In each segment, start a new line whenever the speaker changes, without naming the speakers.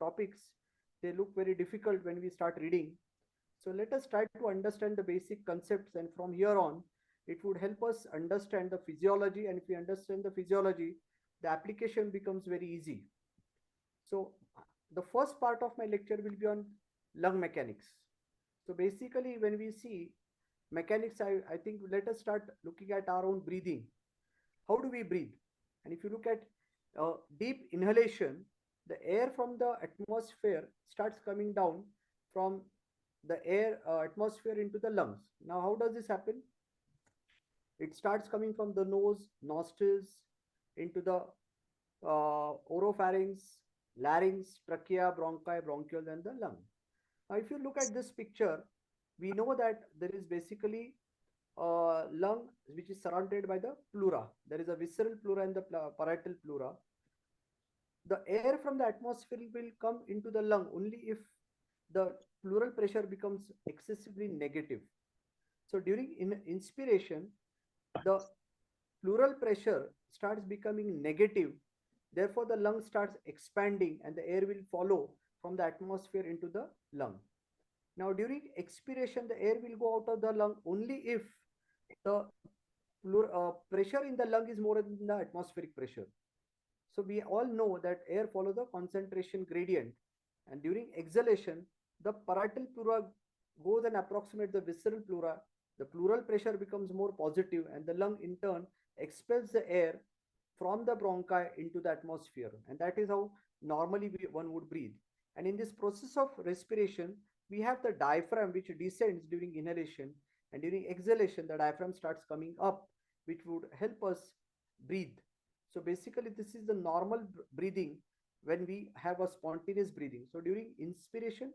topics, they look very difficult when we start reading. So let us try to understand the basic concepts, and from here on, it would help us understand the physiology. And if we understand the physiology, the application becomes very easy. So the first part of my lecture will be on lung mechanics. So basically, when we see mechanics, I think let us start looking at our own breathing. How do we breathe? And if you look at deep inhalation, the air from the atmosphere starts coming down from the air atmosphere into the lungs. Now, how does this happen? It starts coming from the nose, nostrils, into the oropharynx, larynx, trachea, bronchi, bronchioles, and the lung. Now, if you look at this picture, we know that there is basically a lung which is surrounded by the pleura. There is a visceral pleura and the parietal pleura. The air from the atmosphere will come into the lung only if the pleural pressure becomes excessively negative. So during inspiration, the pleural pressure starts becoming negative. Therefore, the lung starts expanding and the air will follow from the atmosphere into the lung. Now, during expiration, the air will go out of the lung only if the pressure in the lung is more than the atmospheric pressure. So we all know that air follows the concentration gradient, and during exhalation, the parietal pleura goes and approximates the visceral pleura. The pleural pressure becomes more positive, and the lung in turn expels the air from the bronchi into the atmosphere, and that is how normally one would breathe. And in this process of respiration, we have the diaphragm which descends during inhalation, and during exhalation the diaphragm starts coming up, which would help us breathe. So basically this is the normal breathing when we have a spontaneous breathing. So during inspiration,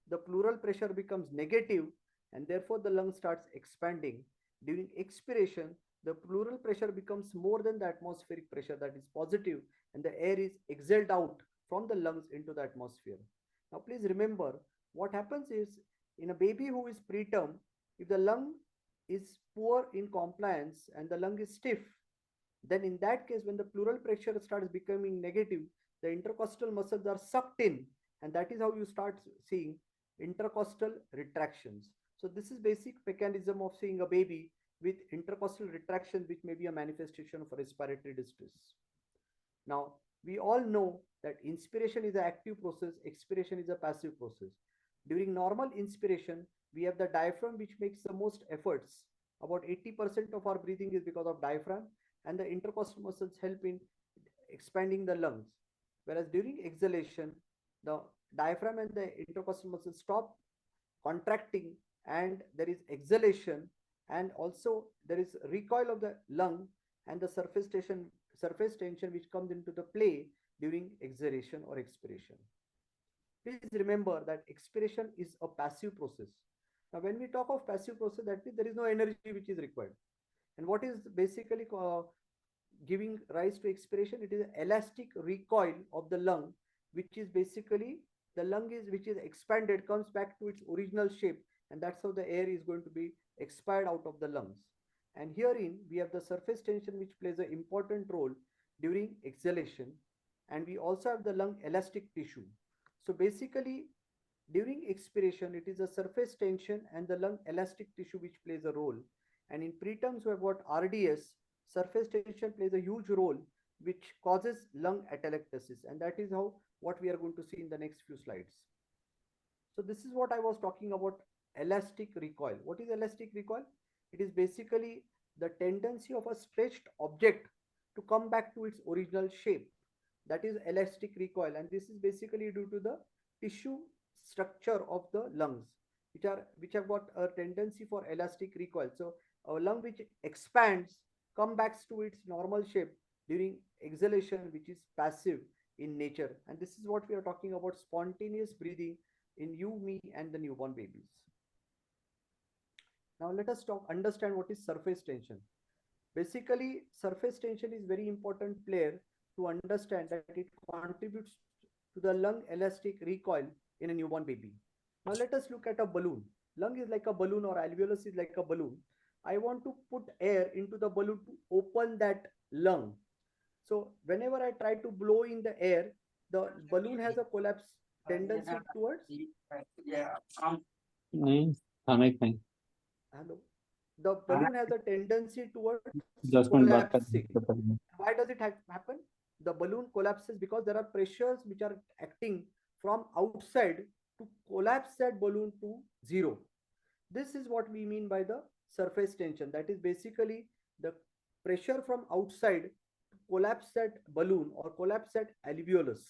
the pleural pressure becomes negative, and therefore the lung starts expanding. During expiration, the pleural pressure becomes more than the atmospheric pressure, that is positive, and the air is exhaled out from the lungs into the atmosphere. Now please remember, what happens is, in a baby who is preterm, if the lung is poor in compliance and the lung is stiff, then in that case, when the pleural pressure starts becoming negative, the intercostal muscles are sucked in, and that is how you start seeing intercostal retractions. So this is basic mechanism of seeing a baby with intercostal retractions, which may be a manifestation of respiratory distress. Now, we all know that inspiration is an active process, expiration is a passive process. During normal inspiration, we have the diaphragm which makes the most efforts. About 80% of our breathing is because of diaphragm, and the intercostal muscles help in expanding the lungs. Whereas during exhalation, the diaphragm and the intercostal muscles stop contracting, and there is exhalation, and also there is recoil of the lung and the surface tension which comes into the play during exhalation or expiration. Please remember that expiration is a passive process. Now, when we talk of passive process, that means there is no energy which is required. And what is basically giving rise to expiration? It is an elastic recoil of the lung, which is basically the lung which is expanded comes back to its original shape, and that's how the air is going to be expired out of the lungs. And herein we have the surface tension which plays an important role during exhalation, and we also have the lung elastic tissue. So basically during expiration, it is the surface tension and the lung elastic tissue which plays a role. And in preterms we have got RDS, surface tension plays a huge role which causes lung atelectasis, and that is how what we are going to see in the next few slides. So this is what I was talking about, elastic recoil. What is elastic recoil? It is basically the tendency of a stretched object to come back to its original shape. That is elastic recoil, and this is basically due to the tissue structure of the lungs, which have got a tendency for elastic recoil. So a lung which expands come back to its normal shape during exhalation, which is passive in nature. And this is what we are talking about, spontaneous breathing in you, me, and the newborn babies. Now let us understand what is surface tension. Basically, surface tension is very important player to understand that it contributes to the lung elastic recoil in a newborn baby. Now let us look at a balloon. Lung is like a balloon, or alveolus is like a balloon. I want to put air into the balloon to open that lung. So whenever I try to blow in the air, the balloon has a collapse. tendency towards, hello, the balloon has a tendency towards collapsing. Why does it happen? The balloon collapses because there are pressures which are acting from outside to collapse that balloon to zero. This is what we mean by the surface tension. That is basically the pressure from outside to collapse that balloon or collapse that alveolus.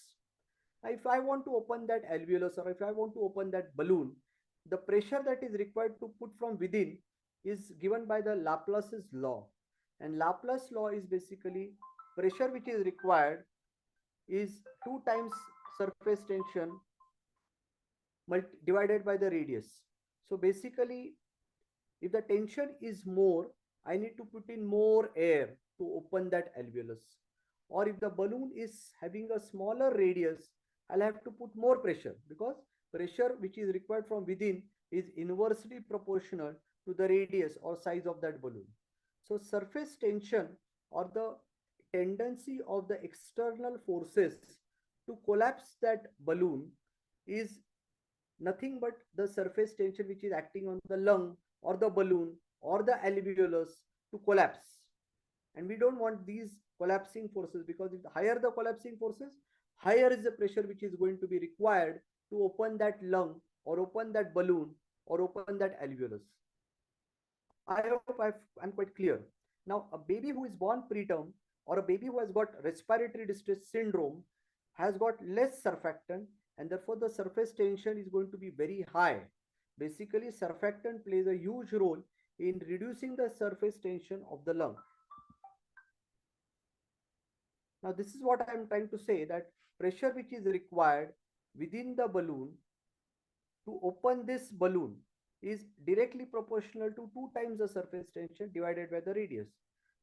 If I want to open that alveolus or if I want to open that balloon, the pressure that is required to put from within is given by the Laplace's law. And Laplace law is basically pressure which is required is 2 times surface tension divided by the radius. So basically, if the tension is more, I need to put in more air to open that alveolus. Or if the balloon is having a smaller radius, I'll have to put more pressure, because pressure which is required from within is inversely proportional to the radius or size of that balloon. So surface tension, or the tendency of the external forces to collapse that balloon, is nothing but the surface tension which is acting on the lung or the balloon or the alveolus to collapse. And we don't want these collapsing forces, because if higher the collapsing forces, higher is the pressure which is going to be required to open that lung or open that balloon or open that alveolus. I hope I'm quite clear. Now, a baby who is born preterm or a baby who has got respiratory distress syndrome has got less surfactant, and therefore the surface tension is going to be very high. Basically, surfactant plays a huge role in reducing the surface tension of the lung. Now, this is what I am trying to say, that pressure which is required within the balloon to open this balloon is directly proportional to 2 times the surface tension divided by the radius.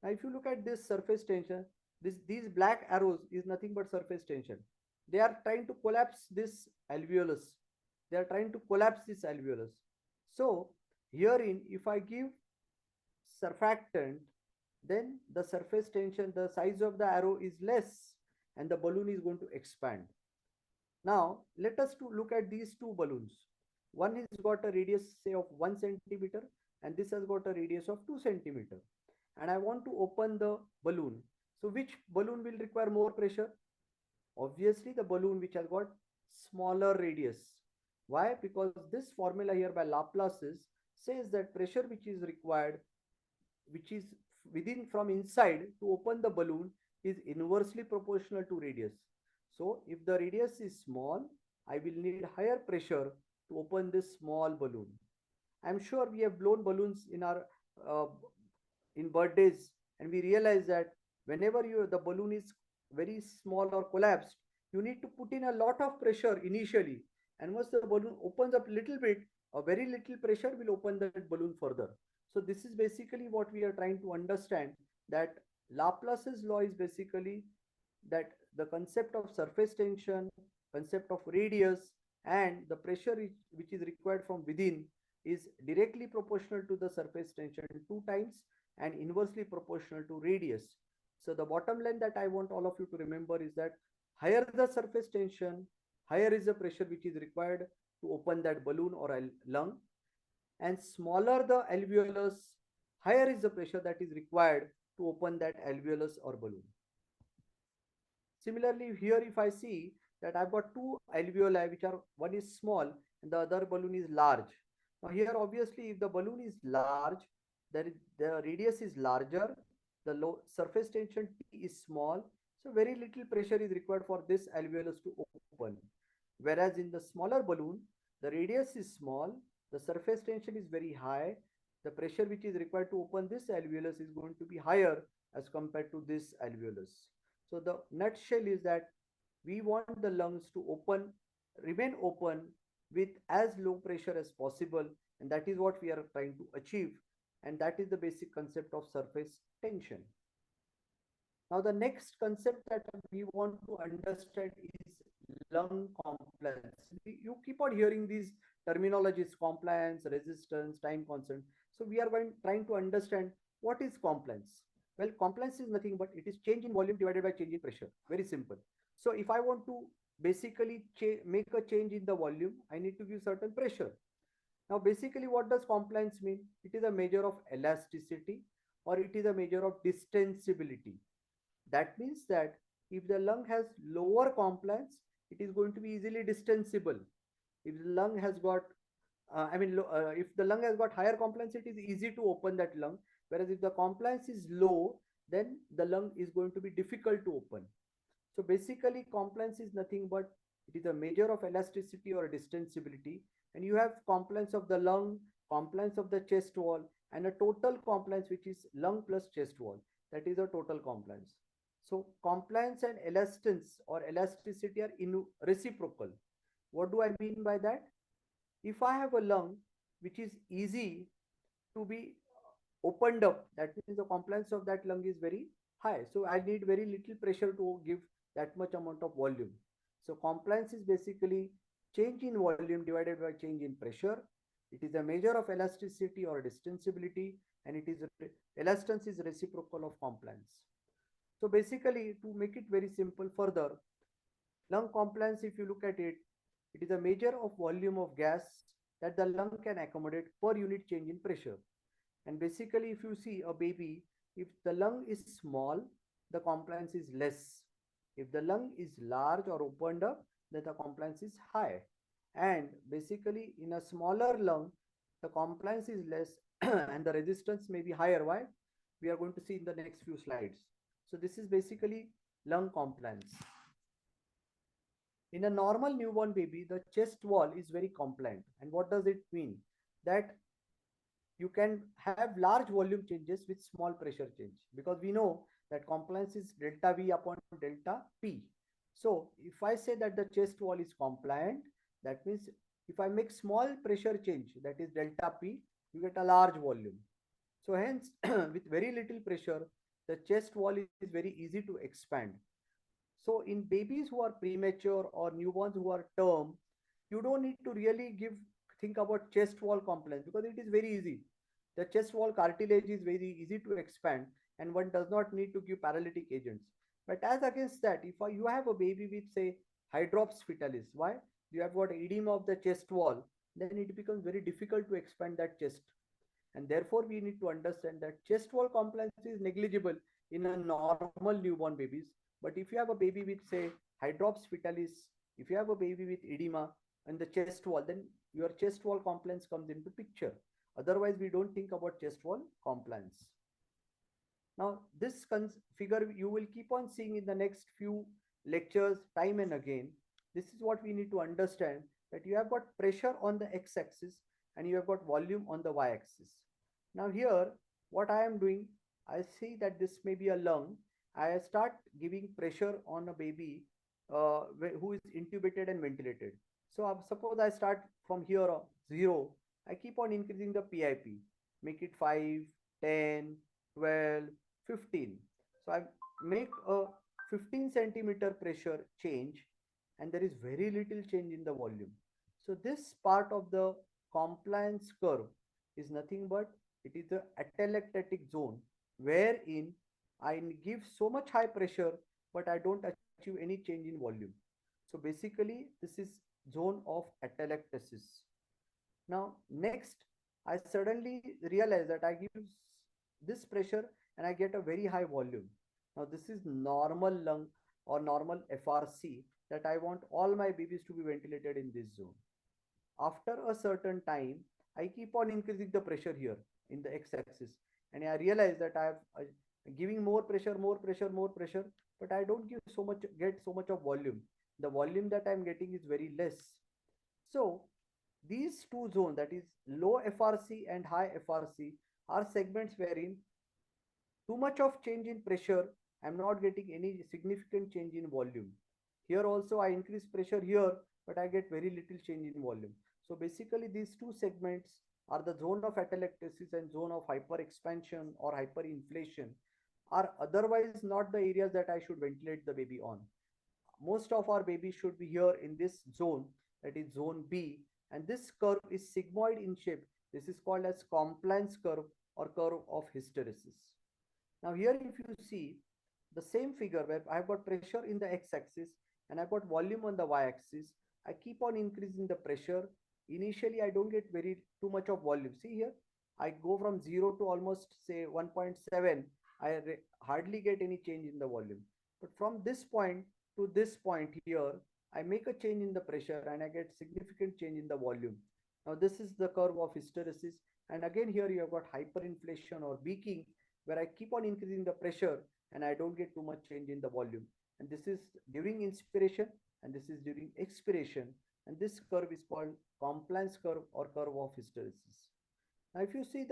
Now, if you look at this surface tension, these black arrows is nothing but surface tension. They are trying to collapse this alveolus. They are trying to collapse this alveolus. So, herein, if I give surfactant, then the surface tension, the size of the arrow is less and the balloon is going to expand. Now, let us to look at these two balloons. One has got a radius, say, of 1 centimeter, and this has got a radius of 2 centimeter. And I want to open the balloon. So which balloon will require more pressure? Obviously, the balloon which has got smaller radius. Why? Because this formula here by Laplace's says that pressure which is required, which is within from inside to open the balloon, is inversely proportional to radius. So if the radius is small, I will need higher pressure to open this small balloon. I'm sure we have blown balloons in our in birthdays, and we realize that whenever the balloon is very small or collapsed, you need to put in a lot of pressure initially, and once the balloon opens up a little bit, a very little pressure will open that balloon further. So this is basically what we are trying to understand, that Laplace's law is basically that the concept of surface tension, concept of radius, and the pressure which is required from within is directly proportional to the surface tension 2 times and inversely proportional to radius. So the bottom line that I want all of you to remember is that higher the surface tension, higher is the pressure which is required to open that balloon or a lung, and smaller the alveolus, higher is the pressure that is required to open that alveolus or balloon. Similarly, here if I see that I've got two alveoli, which are, one is small and the other balloon is large. Now here obviously if the balloon is large, the radius is larger, the low surface tension T is small, so very little pressure is required for this alveolus to open. Whereas in the smaller balloon, the radius is small, the surface tension is very high, the pressure which is required to open this alveolus is going to be higher as compared to this alveolus. So the nutshell is that we want the lungs to remain open with as low pressure as possible, and that is what we are trying to achieve, and that is the basic concept of surface tension. Now the next concept that we want to understand is lung compliance. You keep on hearing these terminologies: compliance, resistance, time constant. So we are trying to understand what is compliance. Well, compliance is nothing but it is change in volume divided by change in pressure. Very simple. So if I want to basically make a change in the volume, I need to give certain pressure. Now, basically, what does compliance mean? It is a measure of elasticity or it is a measure of distensibility. That means that if the lung has lower compliance, it is going to be easily distensible. If the lung has got, if the lung has got higher compliance, it is easy to open that lung. Whereas if the compliance is low, then the lung is going to be difficult to open. So basically, compliance is nothing but it is a measure of elasticity or distensibility, and you have compliance of the lung, compliance of the chest wall, and a total compliance which is lung plus chest wall. That is a total compliance. So compliance and elastance or elasticity are in reciprocal. What do I mean by that? If I have a lung which is easy to be opened up, that means the compliance of that lung is very high. So I need very little pressure to give that much amount of volume. So compliance is basically change in volume divided by change in pressure. It is a measure of elasticity or distensibility, and it is elastance is reciprocal of compliance. So basically, to make it very simple further, lung compliance, if you look at it, it is a measure of volume of gas that the lung can accommodate per unit change in pressure. And basically, if you see a baby, if the lung is small, the compliance is less. If the lung is large or opened up, then the compliance is high. And basically, in a smaller lung, the compliance is less and the resistance may be higher. Why? We are going to see in the next few slides. So this is basically lung compliance. In a normal newborn baby, the chest wall is very compliant. And what does it mean? That you can have large volume changes with small pressure change, because we know that compliance is delta V upon delta P. So if I say that the chest wall is compliant, that means if I make small pressure change, that is delta P, you get a large volume. So hence, with very little pressure, the chest wall is very easy to expand. So in babies who are premature or newborns who are term, you don't need to really think about chest wall compliance, because it is very easy. The chest wall cartilage is very easy to expand, and one does not need to give paralytic agents. But as against that, if you have a baby with say hydrops fetalis, why? You have got edema of the chest wall, then it becomes very difficult to expand that chest. And therefore, we need to understand that chest wall compliance is negligible in a normal newborn babies. But if you have a baby with, say, hydrops fetalis, if you have a baby with edema and the chest wall, then your chest wall compliance comes into picture. Otherwise, we don't think about chest wall compliance. Now, this figure you will keep on seeing in the next few lectures time and again. This is what we need to understand, that you have got pressure on the x-axis and you have got volume on the y-axis. Now here, what I am doing, I see that this may be a lung. I start giving pressure on a baby who is intubated and ventilated. So suppose I start from here 0. I keep on increasing the PIP, make it 5, 10, 12, 15. So I make a 15 centimeter pressure change, and there is very little change in the volume. So this part of the compliance curve is nothing but it is the atelectatic zone, wherein I give so much high pressure, but I don't achieve any change in volume. So basically, this is zone of atelectasis. Now, next, I suddenly realize that I give this pressure and I get a very high volume. Now, this is normal lung or normal FRC, that I want all my babies to be ventilated in this zone. After a certain time, I keep on increasing the pressure here in the x-axis, and I realize that I have giving more pressure, more pressure, more pressure, but I don't get so much of volume. The volume that I'm getting is very less. So these two zones, that is low FRC and high FRC, are segments wherein too much of change in pressure, I'm not getting any significant change in volume. Here also I increase pressure here, but I get very little change in volume. So basically these two segments are the zone of atelectasis and zone of hyperexpansion or hyperinflation, are otherwise not the areas that I should ventilate the baby on. Most of our babies should be here in this zone, that is zone B, and this curve is sigmoid in shape. This is called as compliance curve or curve of hysteresis. Now here if you see the same figure where I have got pressure in the x-axis and I've got volume on the y-axis. I keep on increasing the pressure. Initially, I don't get very too much of volume. See here, I go from 0 to almost say 1.7. I hardly get any change in the volume. But from this point to this point here, I make a change in the pressure and I get significant change in the volume. Now this is the curve of hysteresis. And again here you have got hyperinflation or beaking, where I keep on increasing the pressure and I don't get too much change in the volume. And this is during inspiration and this is during expiration. And this curve is called compliance curve or curve of hysteresis. Now if you see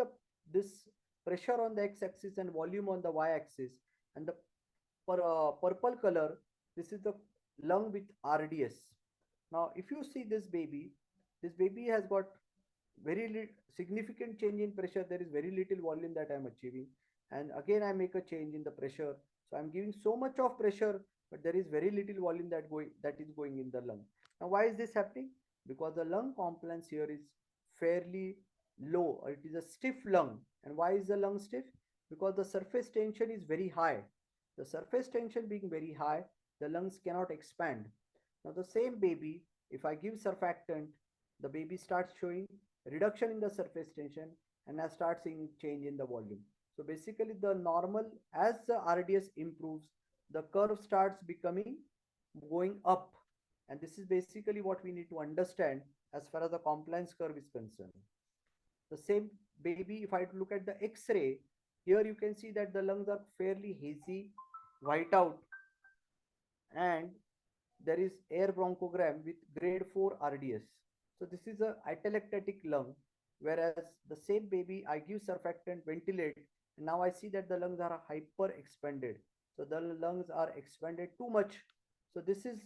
this pressure on the x-axis and volume on the y-axis, and the purple color, this is the lung with RDS. Now if you see this baby has got very significant change in pressure. There is very little volume that I am achieving, and again I make a change in the pressure, so I'm giving so much of pressure, but there is very little volume that is going in the lung. Now why is this happening? Because the lung compliance here is fairly low, or it is a stiff lung. And why is the lung stiff? Because the surface tension is very high. The surface tension being very high, the lungs cannot expand. Now the same baby, if I give surfactant, the baby starts showing reduction in the surface tension, and I start seeing change in the volume. So basically the normal, as the RDS improves, the curve starts becoming going up. And this is basically what we need to understand as far as the compliance curve is concerned. The same baby, if I look at the X-ray, here you can see that the lungs are fairly hazy, white out, and there is air bronchogram with grade 4 RDS. So this is a atelectatic lung, whereas the same baby I give surfactant, ventilate, and now I see that the lungs are hyper expanded. So the lungs are expanded too much. So this is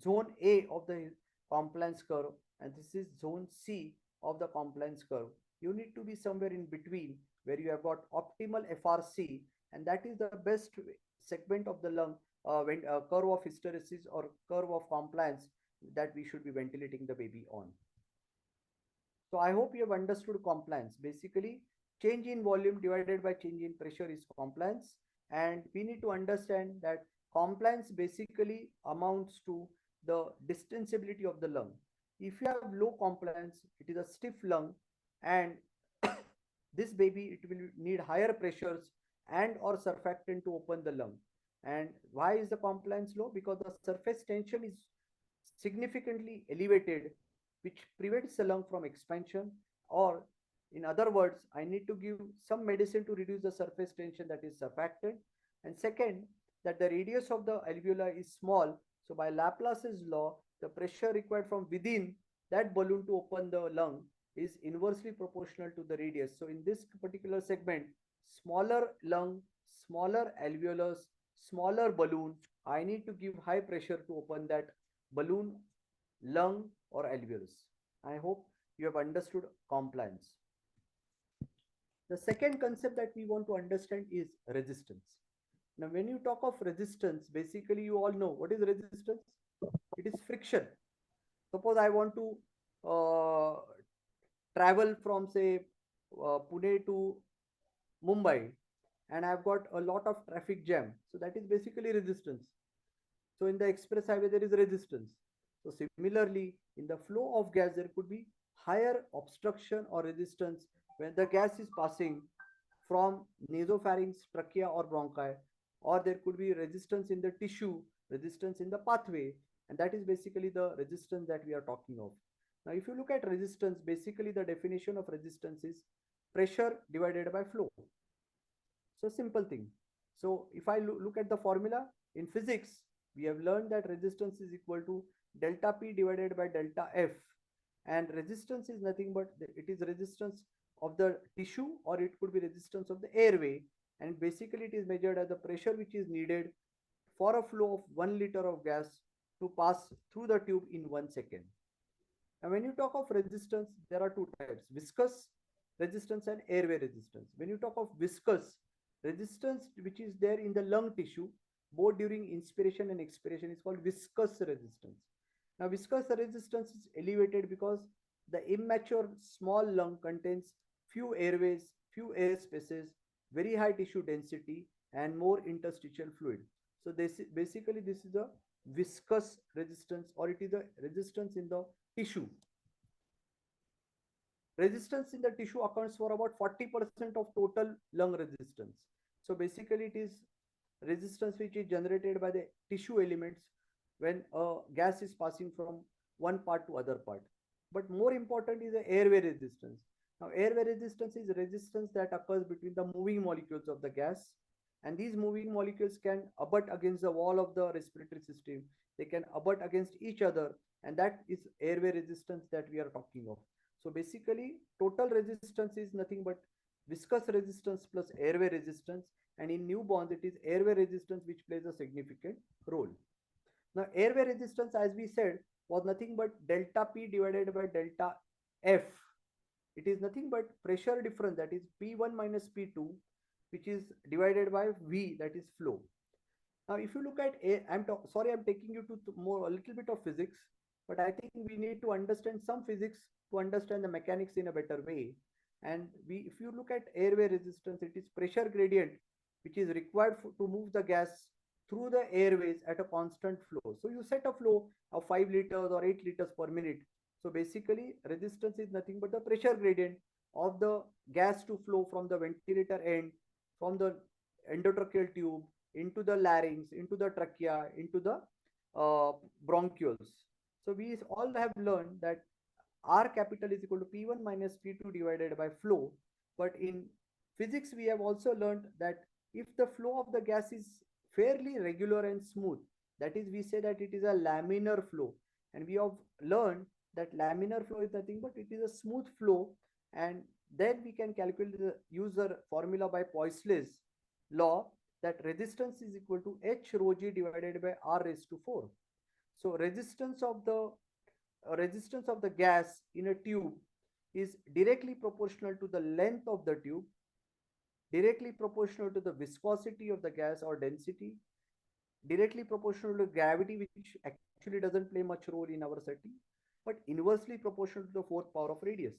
zone A of the compliance curve, and this is zone C of the compliance curve. You need to be somewhere in between, where you have got optimal FRC, and that is the best segment of the lung when curve of hysteresis or curve of compliance that we should be ventilating the baby on. So I hope you have understood compliance. Basically, change in volume divided by change in pressure is compliance, and we need to understand that compliance basically amounts to the distensibility of the lung. If you have low compliance, it is a stiff lung, and this baby, it will need higher pressures and or surfactant to open the lung. And why is the compliance low? Because the surface tension is significantly elevated, which prevents the lung from expansion, or in other words, I need to give some medicine to reduce the surface tension, that is surfactant. And second, that the radius of the alveoli is small, so by Laplace's law, the pressure required from within that balloon to open the lung is inversely proportional to the radius. So in this particular segment, smaller lung, smaller alveolus, smaller balloon, I need to give high pressure to open that balloon, lung, or alveolus. I hope you have understood compliance. The second concept that we want to understand is resistance. Now, when you talk of resistance, basically you all know what is resistance. It is friction. Suppose I want to travel from say Pune to Mumbai, and I've got a lot of traffic jam. So that is basically resistance. So in the express highway, there is resistance. So similarly, in the flow of gas, there could be higher obstruction or resistance when the gas is passing from nasopharynx, trachea, or bronchi, or there could be resistance in the tissue, resistance in the pathway, and that is basically the resistance that we are talking of. Now, if you look at resistance, basically the definition of resistance is pressure divided by flow. So simple thing. So if I look at the formula in physics, we have learned that resistance is equal to delta P divided by delta F, and resistance is nothing but it is resistance of the tissue, or it could be resistance of the airway, and basically it is measured as the pressure which is needed for a flow of 1 liter of gas to pass through the tube in 1 second. And when you talk of resistance, there are two types: viscous resistance and airway resistance. When you talk of viscous resistance, which is there in the lung tissue, both during inspiration and expiration, is called viscous resistance. Now, viscous resistance is elevated because the immature small lung contains few airways, few air spaces, very high tissue density, and more interstitial fluid. So this is the viscous resistance, or it is a resistance in the tissue. Resistance in the tissue accounts for about 40% of total lung resistance. So basically it is resistance which is generated by the tissue elements when a gas is passing from one part to other part. But more important is the airway resistance. Now airway resistance is resistance that occurs between the moving molecules of the gas, and these moving molecules can abut against the wall of the respiratory system. They can abut against each other, and that is airway resistance that we are talking of. So basically total resistance is nothing but viscous resistance plus airway resistance, and in newborns it is airway resistance which plays a significant role. Now airway resistance, as we said, was nothing but delta P divided by delta F. It is nothing but pressure difference, that is P1 minus P2, which is divided by V, that is flow. Now if you look at sorry, I'm taking you to more a little bit of physics, but I think we need to understand some physics to understand the mechanics in a better way. And if you look at airway resistance, it is pressure gradient which is required to move the gas through the airways at a constant flow. So you set a flow of 5 liters or 8 liters per minute. So basically resistance is nothing but the pressure gradient of the gas to flow from the ventilator end, from the endotracheal tube into the larynx, into the trachea, into the bronchioles. So we all have learned that R capital is equal to P1 minus P2 divided by flow. But in physics, we have also learned that if the flow of the gas is fairly regular and smooth, that is, we say that it is a laminar flow. And we have learned that laminar flow is nothing but it is a smooth flow. And then we can calculate the user formula by Poiseuille's law, that resistance is equal to H rho g divided by R raised to 4. So resistance of the gas in a tube is directly proportional to the length of the tube, directly proportional to the viscosity of the gas or density, directly proportional to gravity, which actually doesn't play much role in our setting, but inversely proportional to the fourth power of radius.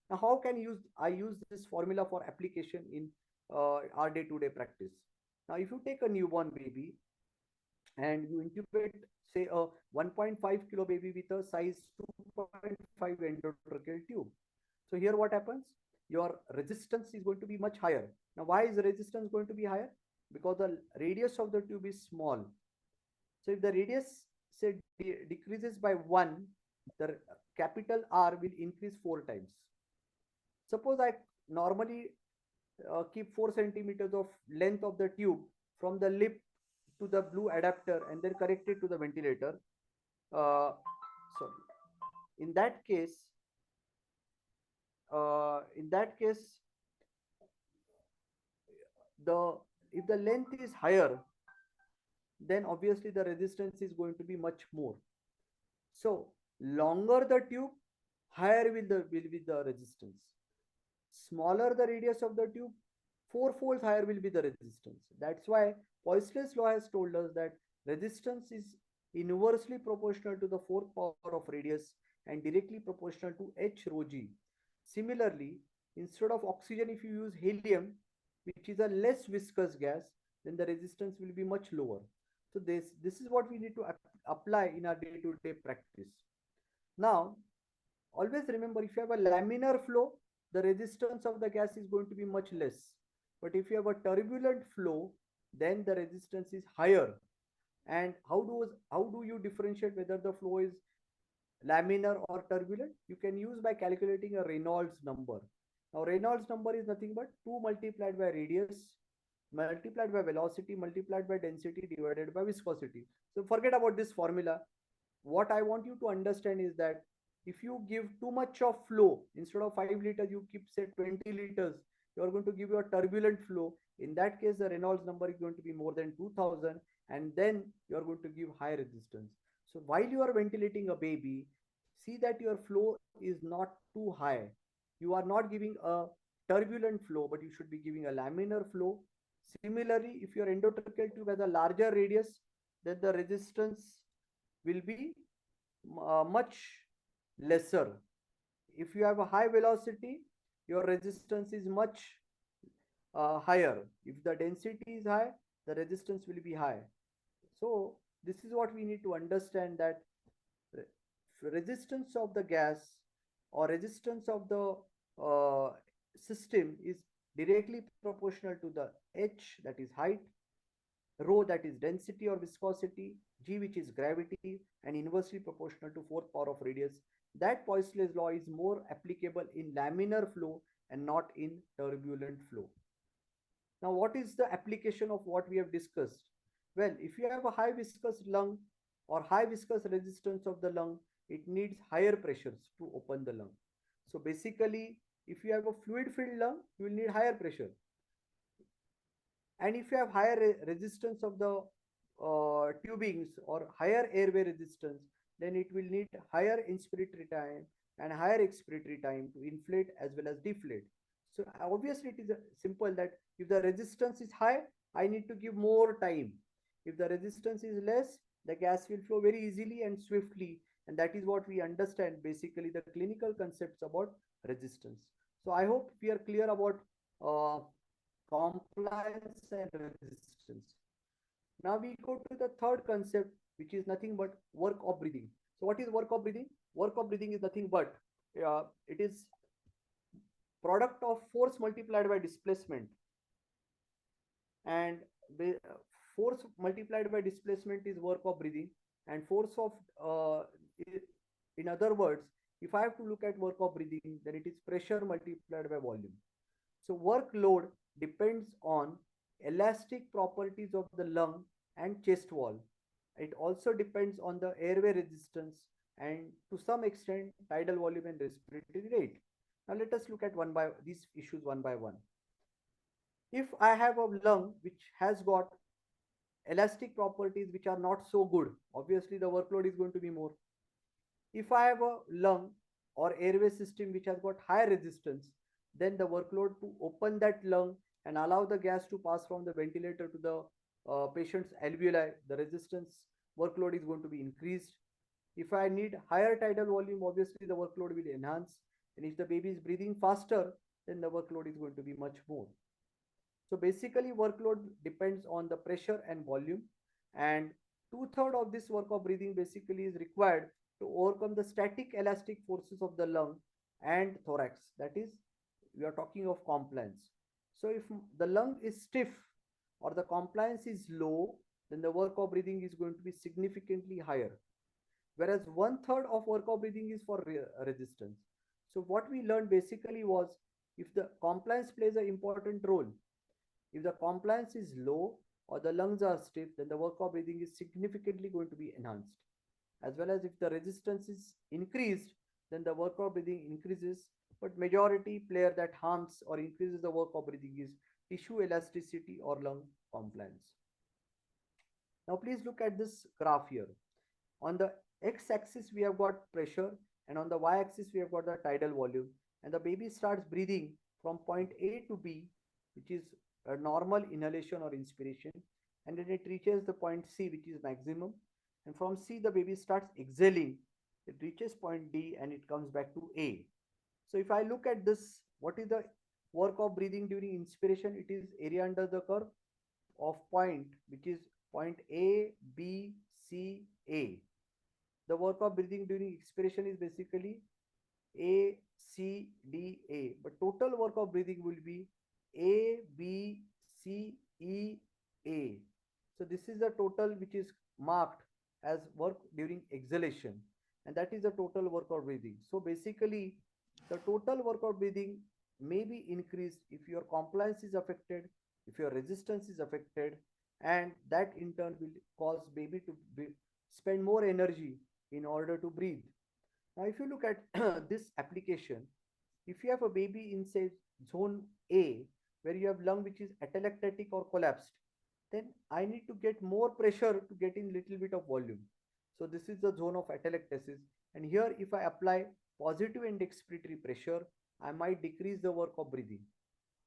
Now, how can I use this formula for application in our day-to-day practice? Now, if you take a newborn baby and you intubate, say, a 1.5 kilo baby with a size 2.5 endotracheal tube. So here what happens? Your resistance is going to be much higher. Now, why is the resistance going to be higher? Because the radius of the tube is small. So if the radius, say, decreases by 1, the capital R will increase 4 times. Suppose I normally keep 4 centimeters of length of the tube from the lip to the blue adapter and then connect it to the ventilator. Sorry. In that case, if the length is higher, then obviously the resistance is going to be much more. So longer the tube, higher will be the resistance. Smaller the radius of the tube, 4-fold higher will be the resistance. That's why Poiseuille's law has told us that resistance is inversely proportional to the fourth power of radius and directly proportional to H rho g. Similarly, instead of oxygen, if you use helium, which is a less viscous gas, then the resistance will be much lower. So this is what we need to apply in our day-to-day practice. Now, always remember, if you have a laminar flow, the resistance of the gas is going to be much less. But if you have a turbulent flow, then the resistance is higher. And how do you differentiate whether the flow is laminar or turbulent? You can use by calculating a Reynolds number. Now Reynolds number is nothing but 2 multiplied by radius multiplied by velocity multiplied by density divided by viscosity. So forget about this formula. What I want you to understand is that if you give too much of flow, instead of 5 liters, you keep say 20 liters, you are going to give you a turbulent flow. In that case, the Reynolds number is going to be more than 2000, and then you are going to give high resistance. So while you are ventilating a baby, see that your flow is not too high. You are not giving a turbulent flow, but you should be giving a laminar flow. Similarly, if your endotracheal tube has a larger radius, then the resistance will be much lesser. If you have a high velocity, your resistance is much higher. If the density is high, the resistance will be high. So this is what we need to understand, that resistance of the gas or resistance of the system is directly proportional to the h, that is height, rho, that is density or viscosity, g, which is gravity, and inversely proportional to fourth power of radius. That Poisson's law is more applicable in laminar flow and not in turbulent flow. Now, what is the application of what we have discussed? Well, if you have a high viscous lung or high viscous resistance of the lung, it needs higher pressures to open the lung. So basically, if you have a fluid filled lung, you will need higher pressure. And if you have higher resistance of the tubings or higher airway resistance, then it will need higher inspiratory time and higher expiratory time to inflate as well as deflate. So obviously it is simple that if the resistance is high, I need to give more time. If the resistance is less, the gas will flow very easily and swiftly, and that is what we understand basically the clinical concepts about resistance. So I hope we are clear about uh, compliance and resistance. Now we go to the third concept, which is nothing but work of breathing. So what is work of breathing? Work of breathing is nothing but it is product of force multiplied by displacement, and force multiplied by displacement is work of breathing, and force of in other words, if I have to look at work of breathing, then it is pressure multiplied by volume. So workload depends on elastic properties of the lung and chest wall. It also depends on the airway resistance and to some extent tidal volume and respiratory rate. Now let us look at one by these issues one by one. If I have a lung which has got elastic properties which are not so good, obviously the workload is going to be more. If I have a lung or airway system which has got high resistance, then the workload to open that lung and allow the gas to pass from the ventilator to the patient's alveoli, the resistance workload is going to be increased. If I need higher tidal volume, obviously the workload will enhance. And if the baby is breathing faster, then the workload is going to be much more. So basically workload depends on the pressure and volume, and 2/3 of this work of breathing basically is required to overcome the static elastic forces of the lung and thorax. That is, we are talking of compliance. So if the lung is stiff or the compliance is low, then the work of breathing is going to be significantly higher. Whereas 1/3 of work of breathing is for resistance. So what we learned basically was, if the compliance plays an important role, if the compliance is low or the lungs are stiff, then the work of breathing is significantly going to be enhanced. As well as if the resistance is increased, then the work of breathing increases. But majority player that harms or increases the work of breathing is tissue elasticity or lung compliance. Now please look at this graph here. On the x-axis we have got pressure, and on the y-axis we have got the tidal volume, and the baby starts breathing from point A to B, which is a normal inhalation or inspiration, and then it reaches the point C, which is maximum, and from C the baby starts exhaling, it reaches point D and it comes back to A. So if I look at this, what is the work of breathing during inspiration? It is area under the curve of point, which is point A, B, C, A. The work of breathing during expiration is basically A, C, D, A. But total work of breathing will be A, B, C, E, A. So this is the total which is marked as work during exhalation, and that is the total work of breathing. So basically, the total work of breathing may be increased if your compliance is affected, if your resistance is affected, and that in turn will cause baby to spend more energy in order to breathe. Now, if you look at this application, if you have a baby in say zone A, where you have lung which is atelectatic or collapsed, then I need to get more pressure to get in little bit of volume. So this is the zone of atelectasis. And here if I apply positive and expiratory pressure, I might decrease the work of breathing.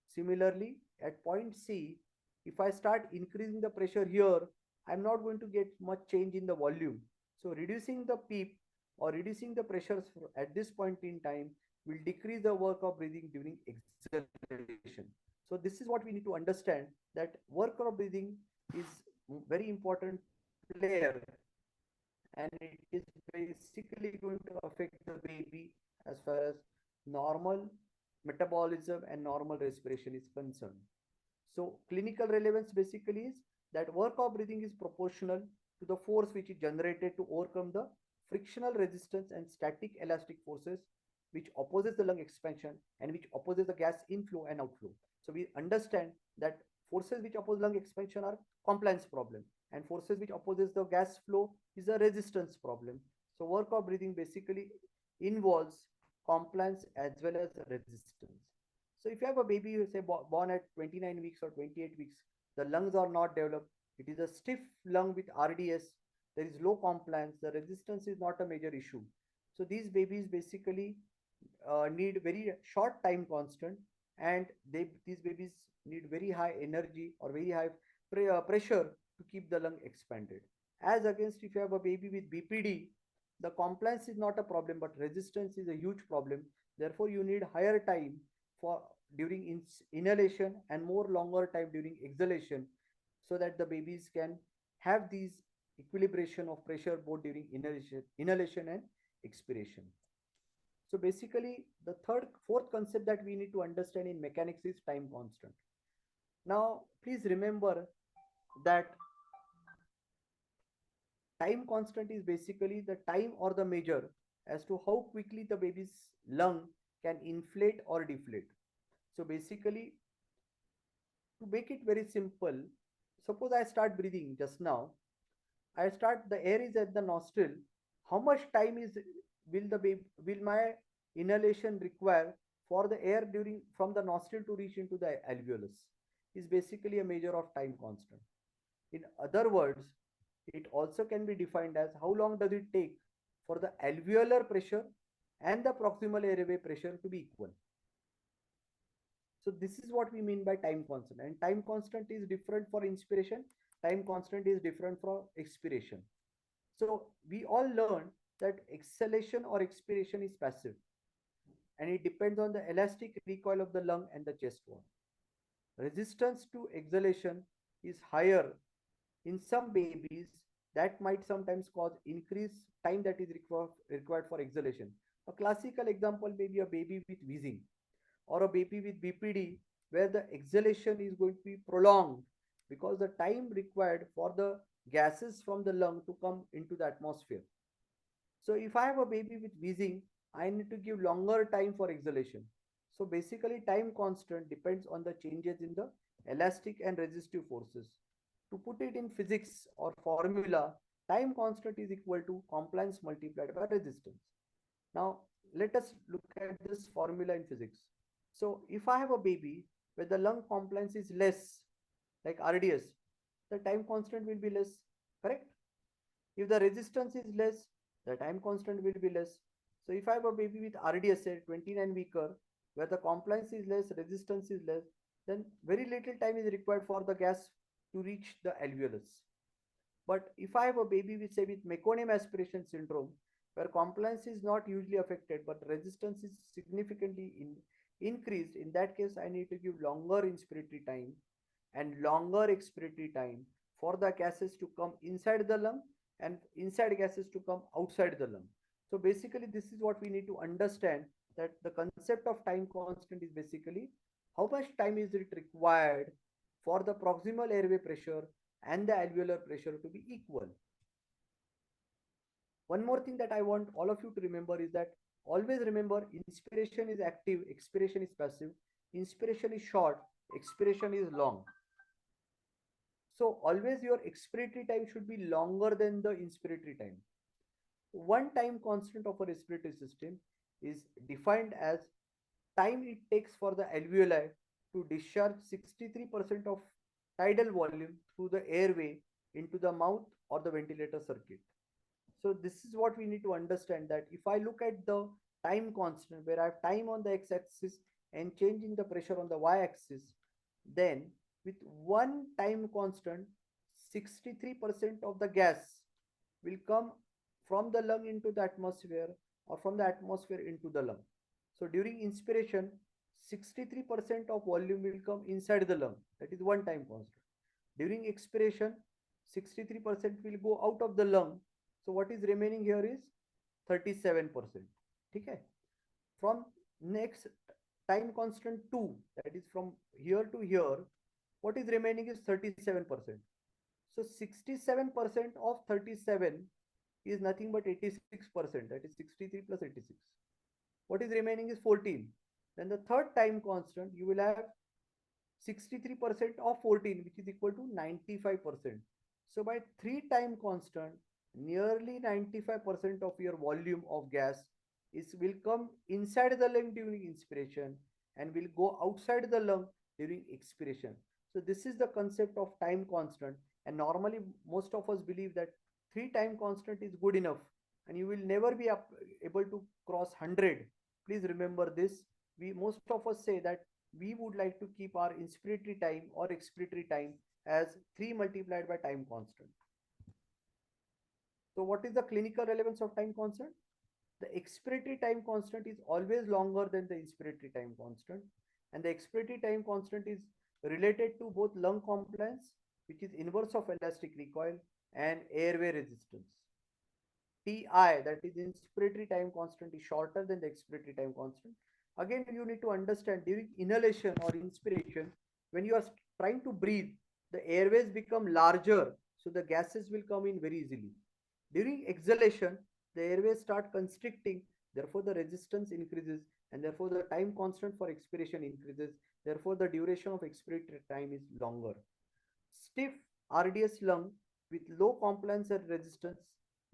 Similarly, at point C, if I start increasing the pressure here, I'm not going to get much change in the volume. So reducing the PEEP or reducing the pressures at this point in time will decrease the work of breathing during exhalation. So this is what we need to understand, that work of breathing is very important player, and it is basically going to affect the baby as far as normal metabolism and normal respiration is concerned. So clinical relevance basically is that work of breathing is proportional to the force which is generated to overcome the frictional resistance and static elastic forces which opposes the lung expansion and which opposes the gas inflow and outflow. So we understand that forces which oppose lung expansion are compliance problem, and forces which opposes the gas flow is a resistance problem. So work of breathing basically involves compliance as well as resistance. So if you have a baby, you say born at 29 weeks or 28 weeks, the lungs are not developed. It is a stiff lung with RDS. There is low compliance. The resistance is not a major issue. So these babies basically need very short time constant, and these babies need very high energy or very high pressure to keep the lung expanded. As against if you have a baby with BPD, the compliance is not a problem, but resistance is a huge problem. Therefore, you need higher time for during inhalation and more longer time during exhalation, so that the babies can have these equilibration of pressure both during inhalation and expiration. So basically, the fourth concept that we need to understand in mechanics is time constant. Now, please remember that time constant is basically the time or the measure as to how quickly the baby's lung can inflate or deflate. So basically, to make it very simple, suppose I start breathing just now. I start, the air is at the nostril. How much time will my inhalation require for the air during from the nostril to reach into the alveolus is basically a measure of time constant. In other words, it also can be defined as how long does it take for the alveolar pressure and the proximal airway pressure to be equal. So this is what we mean by time constant, and time constant is different for inspiration, time constant is different for expiration. So we all learned that exhalation or expiration is passive, and it depends on the elastic recoil of the lung and the chest wall. Resistance to exhalation is higher in some babies. That might sometimes cause increased time that is required for exhalation. A classical example may be a baby with wheezing or a baby with BPD, where the exhalation is going to be prolonged because the time required for the gases from the lung to come into the atmosphere. So if I have a baby with wheezing, I need to give longer time for exhalation. So basically, time constant depends on the changes in the elastic and resistive forces. To put it in physics or formula, time constant is equal to compliance multiplied by resistance. Now, let us look at this formula in physics. So if I have a baby where the lung compliance is less, like RDS, the time constant will be less, correct? If the resistance is less, the time constant will be less. So if I have a baby with RDS, say 29 weeker, where the compliance is less, resistance is less, then very little time is required for the gas to reach the alveolus. But if I have a baby with, say, with meconium aspiration syndrome, where compliance is not usually affected, but resistance is significantly increased, in that case, I need to give longer inspiratory time and longer expiratory time for the gases to come inside the lung and inside gases to come outside the lung. So basically, this is what we need to understand, that the concept of time constant is basically how much time is it required for the proximal airway pressure and the alveolar pressure to be equal. One more thing that I want all of you to remember is that always remember, inspiration is active, expiration is passive, inspiration is short, expiration is long. So always your expiratory time should be longer than the inspiratory time. One time constant of a respiratory system is defined as time it takes for the alveoli to discharge 63% of tidal volume through the airway into the mouth or the ventilator circuit. So this is what we need to understand, that if I look at the time constant where I have time on the x-axis and changing the pressure on the y-axis, then with one time constant, 63% of the gas will come from the lung into the atmosphere or from the atmosphere into the lung. So during inspiration, 63% of volume will come inside the lung. That is one time constant. During expiration, 63% will go out of the lung. So what is remaining here is 37%. Okay. From next time constant 2, that is from here to here, what is remaining is 37%. So 67% of 37 is nothing but 86%, that is 63 plus 86. What is remaining is 14. Then the third time constant, you will have 63% of 14, which is equal to 95%. So by 3 time constant, nearly 95% of your volume of gas will come inside the lung during inspiration and will go outside the lung during expiration. So this is the concept of time constant, and normally most of us believe that 3 time constant is good enough and you will never be able to cross 100. Please remember this. We most of us say that we would like to keep our inspiratory time or expiratory time as 3 multiplied by time constant. So what is the clinical relevance of time constant? The expiratory time constant is always longer than the inspiratory time constant, and the expiratory time constant is related to both lung compliance, which is inverse of elastic recoil, and airway resistance. TI, that is inspiratory time constant, is shorter than the expiratory time constant. Again, you need to understand during inhalation or inspiration, when you are trying to breathe, the airways become larger, so the gases will come in very easily. During exhalation, the airways start constricting, therefore the resistance increases, and therefore the time constant for expiration increases, therefore the duration of expiratory time is longer. Stiff RDS lung with low compliance and resistance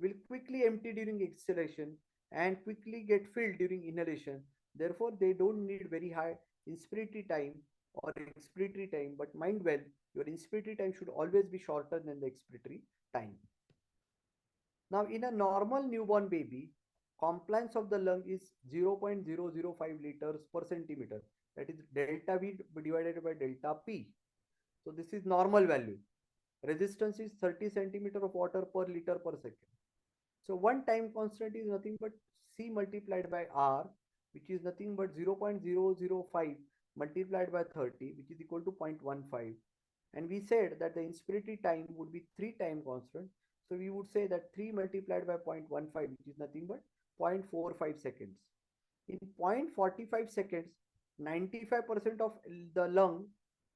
will quickly empty during exhalation and quickly get filled during inhalation. Therefore, they don't need very high inspiratory time or expiratory time, but mind well, your inspiratory time should always be shorter than the expiratory time. Now, in a normal newborn baby, compliance of the lung is 0.005 liters per centimeter. That is delta V divided by delta P. So this is normal value. Resistance is 30 centimeter of water per liter per second. So one time constant is nothing but C multiplied by R, which is nothing but 0.005 multiplied by 30, which is equal to 0.15. And we said that the inspiratory time would be 3 time constant. So we would say that 3 multiplied by 0.15, which is nothing but 0.45 seconds. In 0.45 seconds, 95% of the lung,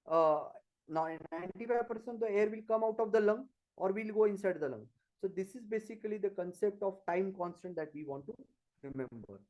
95% of the air will come out of the lung or will go inside the lung. So this is basically the concept of time constant that we want to remember.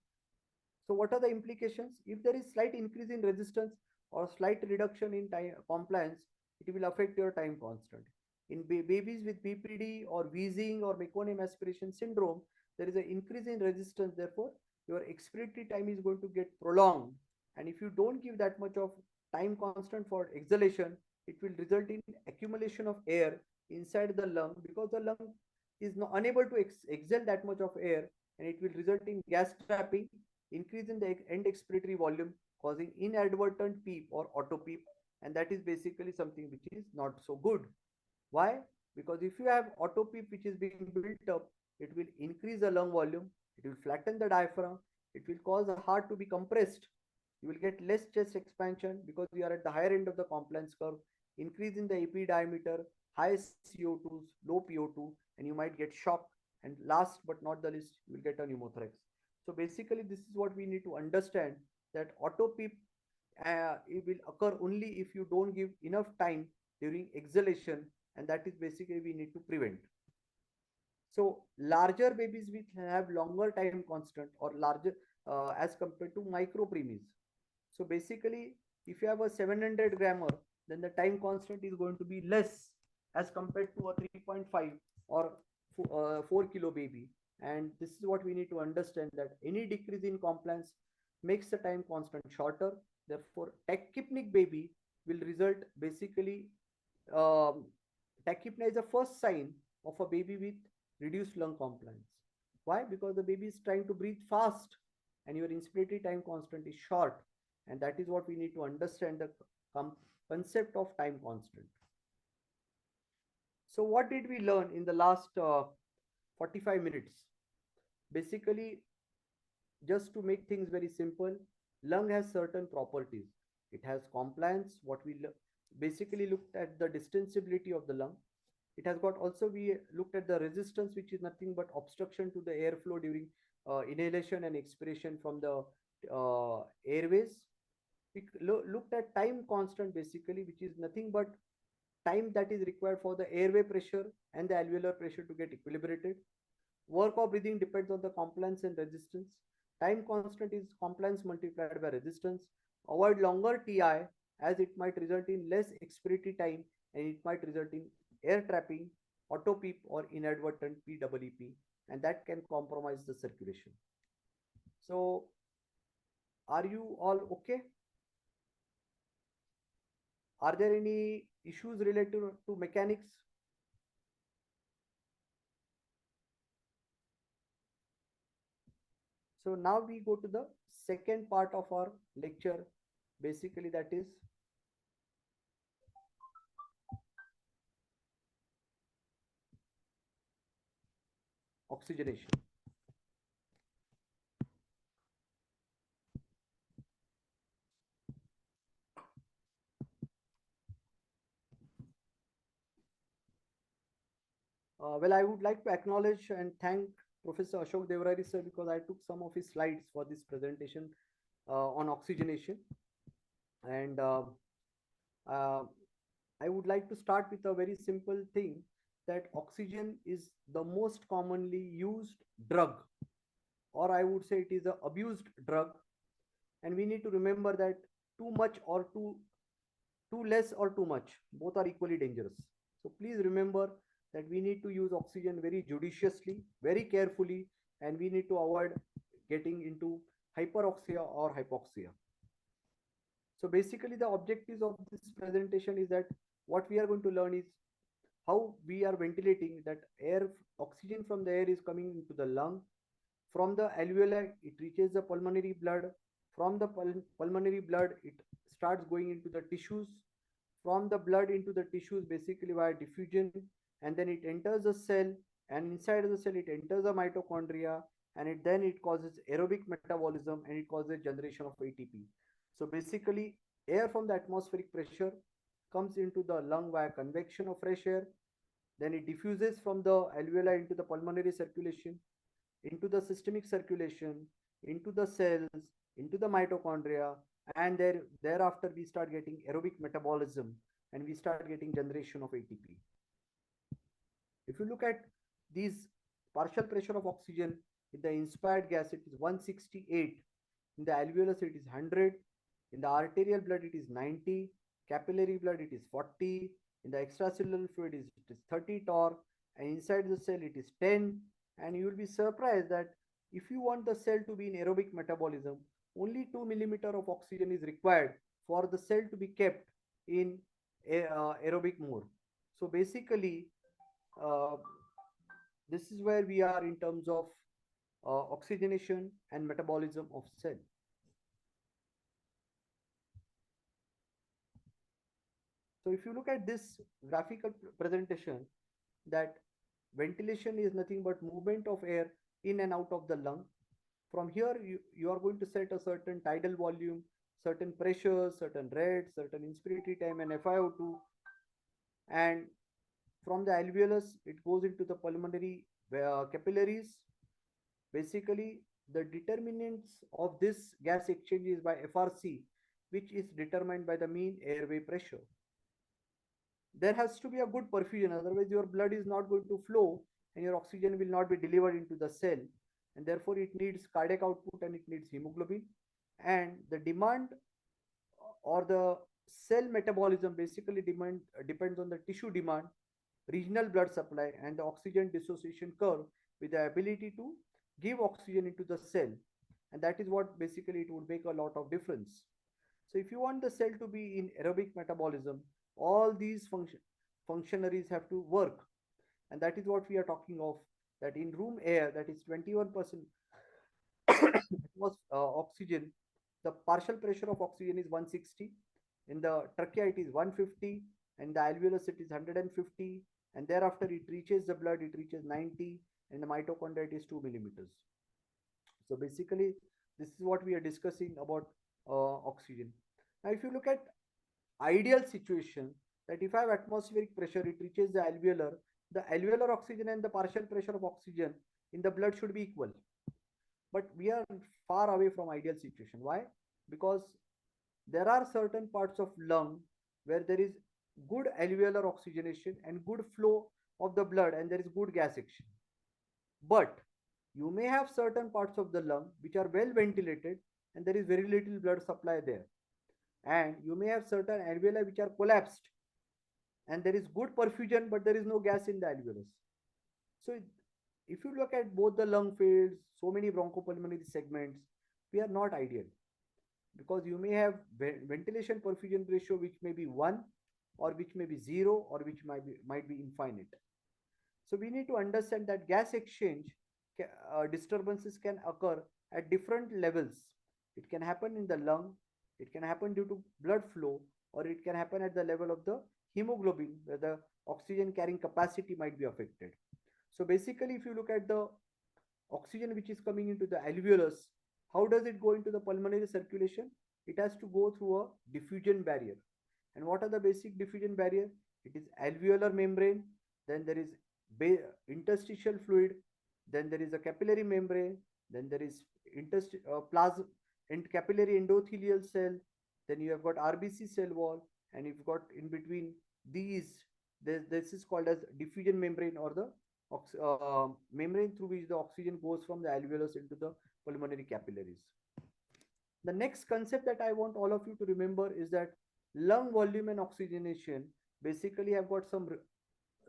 So what are the implications? If there is slight increase in resistance or slight reduction in time compliance, it will affect your time constant. In babies with BPD or wheezing or meconium aspiration syndrome, there is an increase in resistance. Therefore, your expiratory time is going to get prolonged. And if you don't give that much of time constant for exhalation, it will result in accumulation of air inside the lung, because the lung is not unable to exhale that much of air, and it will result in gas trapping, increase in the end expiratory volume, causing inadvertent PEEP or auto PEEP, and that is basically something which is not so good. Why? Because if you have auto PEEP which is being built up, it will increase the lung volume, it will flatten the diaphragm, it will cause the heart to be compressed, you will get less chest expansion because you are at the higher end of the compliance curve, increase in the AP diameter, high CO2s, low PO2, and you might get shock. And last but not the least, you will get a pneumothorax. So basically, this is what we need to understand, that auto PEEP it will occur only if you don't give enough time during exhalation, and that is basically we need to prevent. So larger babies will have longer time constant or larger as compared to micro preemies. So basically, if you have a 700 grammer, then the time constant is going to be less as compared to a 3.5 or 4 kilo baby. And this is what we need to understand, that any decrease in compliance makes the time constant shorter. Therefore, tachypneic baby will result basically, tachypnea is the first sign of a baby with reduced lung compliance. Why? Because the baby is trying to breathe fast and your inspiratory time constant is short. And that is what we need to understand, the concept of time constant. So what did we learn in the last 45 minutes? Basically, just to make things very simple, lung has certain properties. It has compliance. What we basically looked at the distensibility of the lung. It has got also, we looked at the resistance, which is nothing but obstruction to the airflow during inhalation and expiration from the airways. We looked at time constant basically, which is nothing but time that is required for the airway pressure and the alveolar pressure to get equilibrated. Work of breathing depends on the compliance and resistance. Time constant is compliance multiplied by resistance. Avoid longer TI as it might result in less expiratory time and it might result in air trapping, auto PEEP or inadvertent PEEP, and that can compromise the circulation. So are you all okay? Are there any issues related to mechanics? So now we go to the second part of our lecture, basically that is oxygenation. Well, I would like to acknowledge and thank Professor Ashok Devrari sir because I took some of his slides for this presentation on oxygenation. And uh, I would like to start with a very simple thing that oxygen is the most commonly used drug, or I would say it is a abused drug. And we need to remember that too much or too less or too much, both are equally dangerous. So please remember that we need to use oxygen very judiciously, very carefully, and we need to avoid getting into hyperoxia or hypoxia. So basically the objectives of this presentation is that what we are going to learn is how we are ventilating that air, oxygen from the air is coming into the lung. From the alveoli, it reaches the pulmonary blood. From the pulmonary blood, it starts going into the tissues. From the blood into the tissues, basically via diffusion, and then it enters the cell, and inside of the cell, it enters the mitochondria, and it causes aerobic metabolism, and it causes generation of ATP. So basically, air from the atmospheric pressure comes into the lung via convection of fresh air. Then it diffuses from the alveoli into the pulmonary circulation, into the systemic circulation, into the cells, into the mitochondria, and thereafter we start getting aerobic metabolism and we start getting generation of ATP. If you look at these partial pressure of oxygen in the inspired gas, it is 168. In the alveolus, it is 100. In the arterial blood, it is 90. Capillary blood, it is 40. In the extracellular fluid, it is 30 torr. And inside the cell, it is 10. And you will be surprised that if you want the cell to be in aerobic metabolism, only 2 millimeter of oxygen is required for the cell to be kept in aerobic mode. So basically, uh, this is where we are in terms of oxygenation and metabolism of cell. So if you look at this graphical presentation, that ventilation is nothing but movement of air in and out of the lung. From here, you are going to set a certain tidal volume, certain pressures, certain rates, certain inspiratory time and FiO2. And from the alveolus, it goes into the pulmonary capillaries. Basically, the determinants of this gas exchange is by FRC, which is determined by the mean airway pressure. There has to be a good perfusion, otherwise your blood is not going to flow and your oxygen will not be delivered into the cell, and therefore it needs cardiac output and it needs hemoglobin. And the demand or the cell metabolism basically depends on the tissue demand, regional blood supply, and the oxygen dissociation curve with the ability to give oxygen into the cell. And that is what basically it would make a lot of difference. So if you want the cell to be in aerobic metabolism, all these functionaries have to work. And that is what we are talking of, that in room air, that is 21% was oxygen, the partial pressure of oxygen is 160. In the trachea, it is 150. And the alveolus, it is 150. And thereafter, it reaches the blood, it reaches 90. And the mitochondria, it is 2 millimeters. So basically, this is what we are discussing about oxygen. Now, if you look at ideal situation, that if I have atmospheric pressure, it reaches the alveolar the alveolar oxygen and the partial pressure of oxygen in the blood should be equal. But we are far away from ideal situation. Why? Because there are certain parts of lung where there is good alveolar oxygenation and good flow of the blood, and there is good gas action. But you may have certain parts of the lung which are well ventilated and there is very little blood supply there. And you may have certain alveoli which are collapsed and there is good perfusion but there is no gas in the alveolus. So if you look at both the lung fields, so many bronchopulmonary segments, we are not ideal because you may have ventilation perfusion ratio which may be 1 or which may be 0 or which might be infinite. So we need to understand that gas exchange disturbances can occur at different levels. It can happen in the lung, it can happen due to blood flow, or it can happen at the level of the hemoglobin where the oxygen carrying capacity might be affected. So basically, if you look at the oxygen which is coming into the alveolus, how does it go into the pulmonary circulation? It has to go through a diffusion barrier. And what are the basic diffusion barrier? It is alveolar membrane, then there is interstitial fluid, then there is a capillary membrane, then there is plasma and capillary endothelial cell, then you have got RBC cell wall, and you've got in between these, this is called as diffusion membrane, or the membrane through which the oxygen goes from the alveolus into the pulmonary capillaries. The next concept that I want all of you to remember is that lung volume and oxygenation basically have got some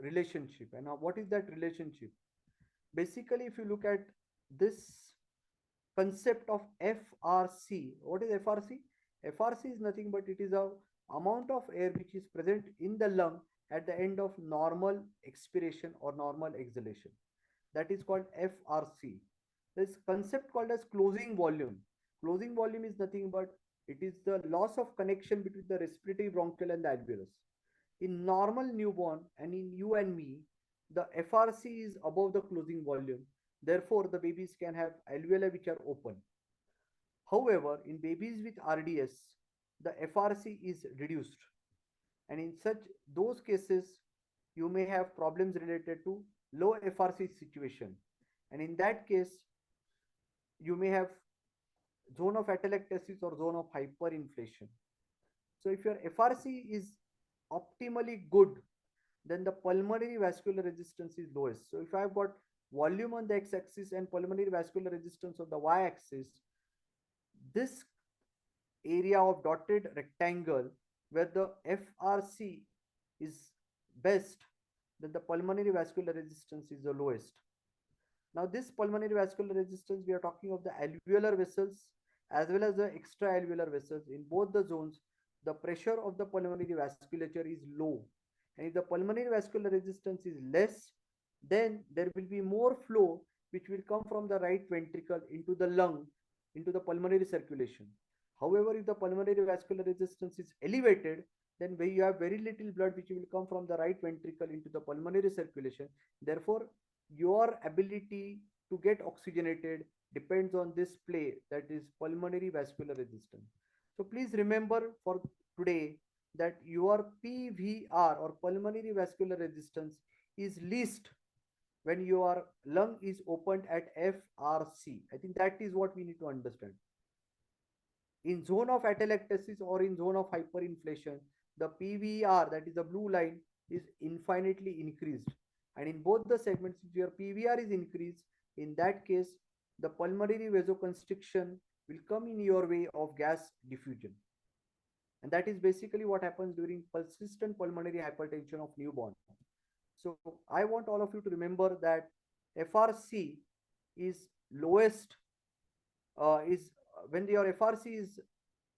relationship. And now what is that relationship? Basically, if you look at this concept of FRC, what is FRC? FRC is nothing but it is a amount of air which is present in the lung at the end of normal expiration or normal exhalation. That is called FRC. This concept called as closing volume. Closing volume is nothing but it is the loss of connection between the respiratory bronchial and the alveolus. In normal newborn and in you and me, the FRC is above the closing volume. Therefore, the babies can have alveoli which are open. However, in babies with RDS, the FRC is reduced. And in such those cases, you may have problems related to low FRC situation. And in that case, you may have zone of atelectasis or zone of hyperinflation. So if your FRC is optimally good, then the pulmonary vascular resistance is lowest. So if I've got volume on the x-axis and pulmonary vascular resistance on the y-axis, this area of dotted rectangle where the FRC is best, then the pulmonary vascular resistance is the lowest. Now this pulmonary vascular resistance, we are talking of the alveolar vessels as well as the extra-alveolar vessels. In both the zones, the pressure of the pulmonary vasculature is low. And if the pulmonary vascular resistance is less, then there will be more flow which will come from the right ventricle into the lung, into the pulmonary circulation. However, if the pulmonary vascular resistance is elevated, then you have very little blood which will come from the right ventricle into the pulmonary circulation. Therefore, your ability to get oxygenated depends on this play, that is pulmonary vascular resistance. So please remember for today that your PVR or pulmonary vascular resistance is least when your lung is opened at FRC. I think that is what we need to understand. In zone of atelectasis or in zone of hyperinflation, the PVR, that is the blue line, is infinitely increased. And in both the segments, if your PVR is increased, in that case, the pulmonary vasoconstriction will come in your way of gas diffusion. And that is basically what happens during persistent pulmonary hypertension of newborn. So I want all of you to remember that FRC is lowest, is when your FRC is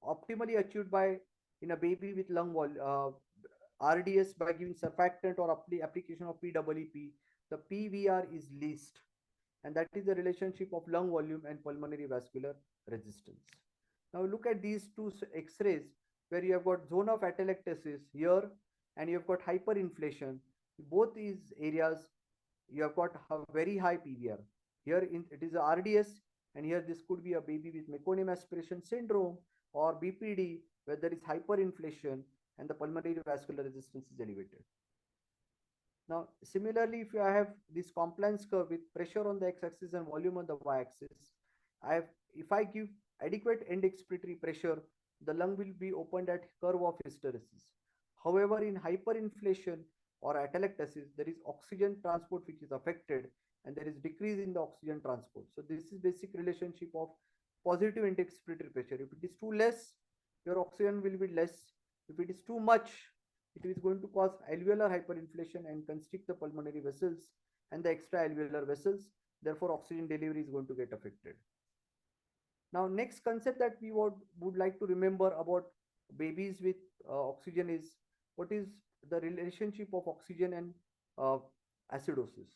optimally achieved by in a baby with lung RDS by giving surfactant or application of PEEP, the PVR is least. And that is the relationship of lung volume and pulmonary vascular resistance. Now look at these two X-rays where you have got zone of atelectasis here and you have got hyperinflation. Both these areas you have got a very high PVR. Here it is a RDS, and here this could be a baby with meconium aspiration syndrome or BPD where there is hyperinflation and the pulmonary vascular resistance is elevated. Now, similarly, if you have this compliance curve with pressure on the x-axis and volume on the y-axis, if I give adequate end expiratory pressure, the lung will be opened at curve of hysteresis. However, in hyperinflation or atelectasis, there is oxygen transport which is affected, and there is decrease in the oxygen transport. So this is basic relationship of positive end expiratory pressure. If it is too less, your oxygen will be less. If it is too much, it is going to cause alveolar hyperinflation and constrict the pulmonary vessels and the extra alveolar vessels. Therefore, oxygen delivery is going to get affected. Now, next concept that we would like to remember about babies with oxygen is what is the relationship of oxygen and uh, acidosis.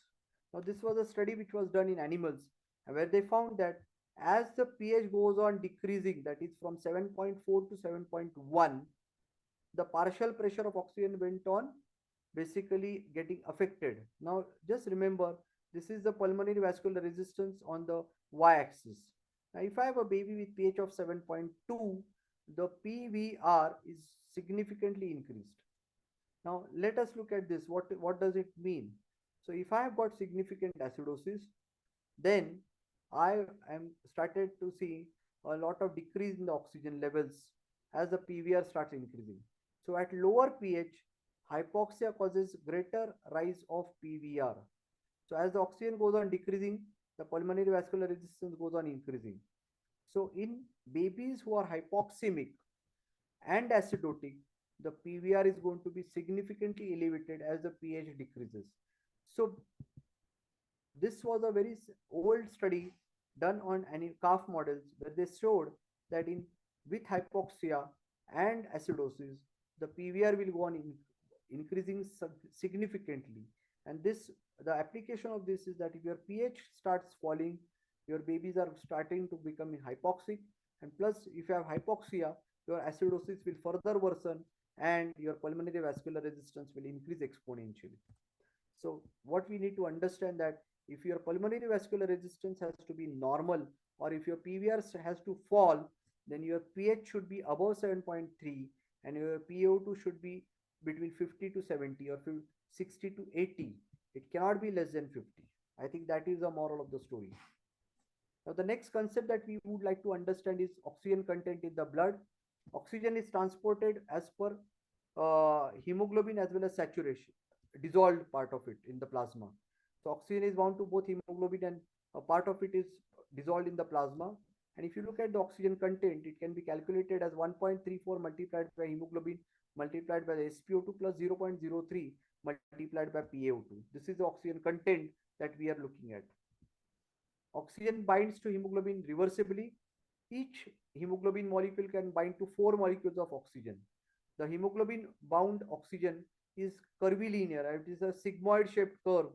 Now, this was a study which was done in animals where they found that as the pH goes on decreasing, that is from 7.4 to 7.1, the partial pressure of oxygen went on basically getting affected. Now, just remember, this is the pulmonary vascular resistance on the y-axis. Now, if I have a baby with pH of 7.2, the PVR is significantly increased. Now, let us look at this. What does it mean? So, if I have got significant acidosis, then I am started to see a lot of decrease in the oxygen levels as the PVR starts increasing. So at lower pH, hypoxia causes greater rise of PVR. So as the oxygen goes on decreasing, the pulmonary vascular resistance goes on increasing. So in babies who are hypoxemic and acidotic, the PVR is going to be significantly elevated as the pH decreases. So this was a very old study done on calf models where they showed that in with hypoxia and acidosis, the PVR will go on increasing significantly. And this, the application of this is that if your pH starts falling, your babies are starting to become hypoxic, and plus if you have hypoxia, your acidosis will further worsen and your pulmonary vascular resistance will increase exponentially. So what we need to understand that if your pulmonary vascular resistance has to be normal, or if your PVR has to fall, then your pH should be above 7.3 and your PO2 should be between 50 to 70 or 60 to 80. It cannot be less than 50. I think that is the moral of the story. Now, the next concept that we would like to understand is oxygen content in the blood. Oxygen is transported as per hemoglobin as well as saturation, dissolved part of it in the plasma. So oxygen is bound to both hemoglobin and a part of it is dissolved in the plasma. And if you look at the oxygen content, it can be calculated as 1.34 multiplied by hemoglobin multiplied by the SpO2 plus 0.03 multiplied by PaO2. This is the oxygen content that we are looking at. Oxygen binds to hemoglobin reversibly. Each hemoglobin molecule can bind to 4 molecules of oxygen. The hemoglobin bound oxygen is curvilinear. It is a sigmoid shaped curve,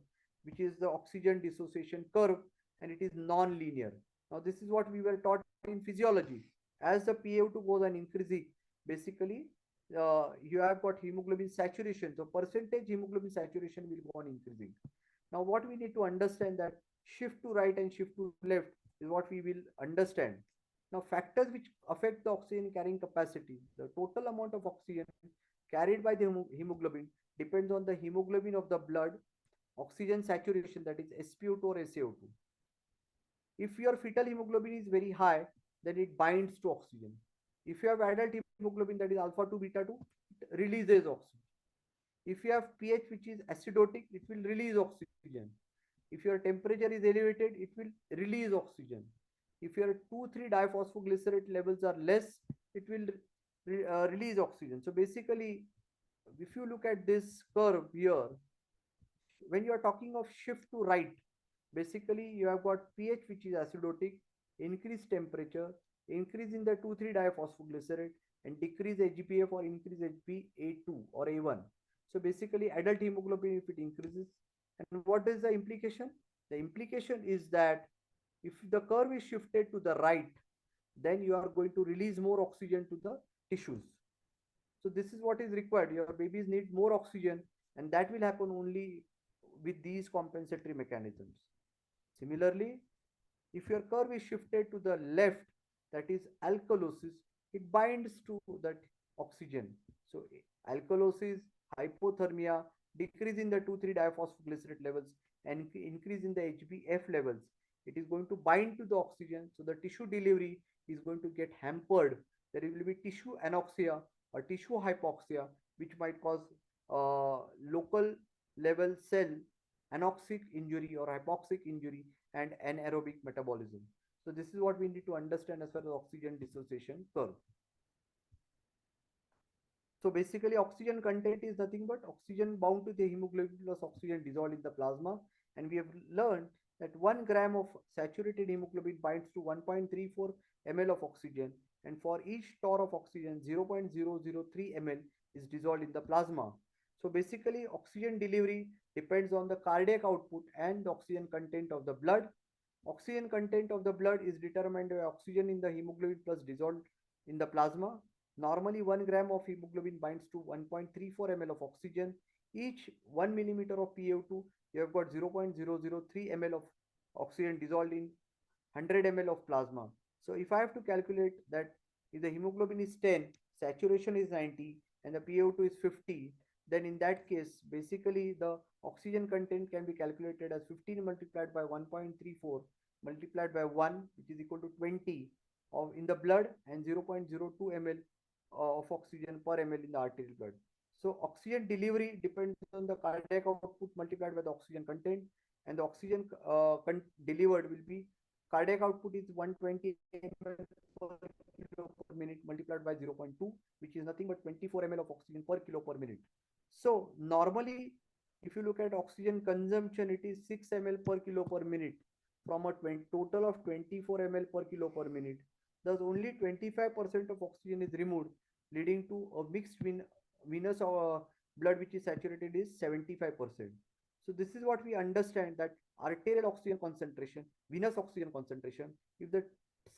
which is the oxygen dissociation curve, and it is non-linear. Now, this is what we were taught in physiology. As the PaO2 goes on increasing, basically, you have got hemoglobin saturation. So, percentage hemoglobin saturation will go on increasing. Now, what we need to understand that shift to right and shift to left is what we will understand. Now, factors which affect the oxygen carrying capacity, the total amount of oxygen carried by the hemoglobin depends on the hemoglobin of the blood, oxygen saturation, that is SpO2 or SaO2. If your fetal hemoglobin is very high, then it binds to oxygen. If you have adult hemoglobin, that is alpha 2 beta 2, it releases oxygen. If you have pH which is acidotic, it will release oxygen. If your temperature is elevated, it will release oxygen. If your 2,3 diphosphoglycerate levels are less, it will release oxygen. So basically, if you look at this curve here, when you are talking of shift to right, basically you have got pH which is acidotic, increase temperature, increase in the 2,3 diphosphoglycerate, and decrease HbF or increase HbA2 or A1. So basically adult hemoglobin, if it increases, and what is the implication? The implication is that if the curve is shifted to the right, then you are going to release more oxygen to the tissues. So this is what is required. Your babies need more oxygen, and that will happen only with these compensatory mechanisms. Similarly, if your curve is shifted to the left, that is alkalosis, it binds to that oxygen. So alkalosis, hypothermia, decrease in the 2,3-diphosphoglycerate levels and increase in the HbF levels, it is going to bind to the oxygen. So the tissue delivery is going to get hampered. There will be tissue anoxia or tissue hypoxia, which might cause local level cell anoxic injury or hypoxic injury and anaerobic metabolism. So this is what we need to understand as far as oxygen dissociation curve. So basically oxygen content is nothing but oxygen bound to the hemoglobin plus oxygen dissolved in the plasma. And we have learned that 1 gram of saturated hemoglobin binds to 1.34 ml of oxygen. And for each torr of oxygen, 0.003 ml is dissolved in the plasma. So basically oxygen delivery depends on the cardiac output and the oxygen content of the blood. Oxygen content of the blood is determined by oxygen in the hemoglobin plus dissolved in the plasma. Normally, 1 gram of hemoglobin binds to 1.34 ml of oxygen. Each 1 millimeter of PaO2, you have got 0.003 ml of oxygen dissolved in 100 ml of plasma. So if I have to calculate that if the hemoglobin is 10, saturation is 90, and the PaO2 is 50, then in that case, basically the oxygen content can be calculated as 15 multiplied by 1.34 multiplied by 1, which is equal to 20 of in the blood and 0.02 ml of oxygen per ml in the arterial blood. So oxygen delivery depends on the cardiac output multiplied by the oxygen content, and the oxygen delivered will be cardiac output is 120 ml per kilo per minute multiplied by 0.2, which is nothing but 24 ml of oxygen per kilo per minute. So normally, if you look at oxygen consumption, it is 6 ml per kilo per minute from a total of 24 ml per kilo per minute. Thus, only 25% of oxygen is removed, leading to a mixed venous blood which is saturated is 75%. So this is what we understand, that arterial oxygen concentration, venous oxygen concentration, if the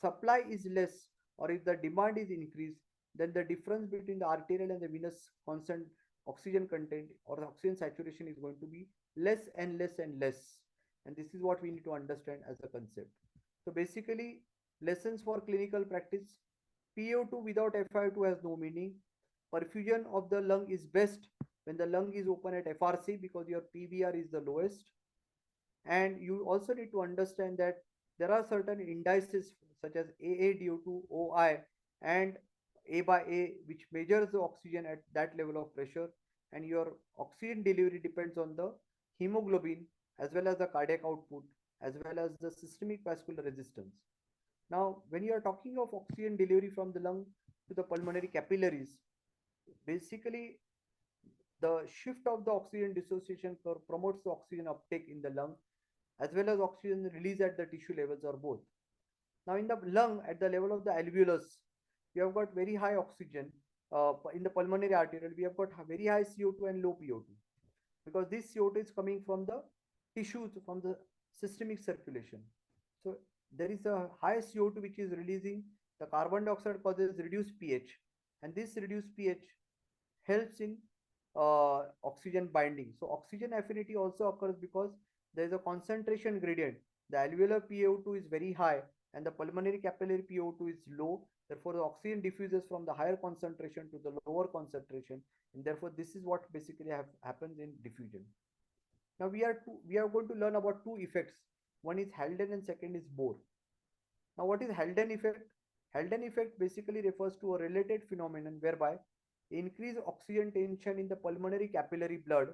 supply is less or if the demand is increased, then the difference between the arterial and the venous constant oxygen content or the oxygen saturation is going to be less and less and less. And this is what we need to understand as a concept. So basically, lessons for clinical practice: PO2 without FiO2 has no meaning. Perfusion of the lung is best when the lung is open at FRC because your PVR is the lowest. And you also need to understand that there are certain indices such as AADO2, OI, and A by A, which measures the oxygen at that level of pressure. And your oxygen delivery depends on the hemoglobin as well as the cardiac output as well as the systemic vascular resistance. Now, when you are talking of oxygen delivery from the lung to the pulmonary capillaries, basically the shift of the oxygen dissociation curve promotes the oxygen uptake in the lung as well as oxygen release at the tissue levels or both. Now, in the lung, at the level of the alveolus, we have got very high oxygen. In the pulmonary arterial, we have got very high CO2 and low PO2 because this CO2 is coming from the tissues, from the systemic circulation. So there is a high CO2 which is releasing. The carbon dioxide causes reduced pH, and this reduced pH helps in oxygen binding. So oxygen affinity also occurs because there is a concentration gradient. The alveolar PaO2 is very high and the pulmonary capillary PaO2 is low. Therefore, the oxygen diffuses from the higher concentration to the lower concentration, and therefore this is what basically happens in diffusion. Now we are going to learn about two effects. One is Haldane and second is Bohr. Now what is Haldane effect? Haldane effect basically refers to a related phenomenon whereby increased oxygen tension in the pulmonary capillary blood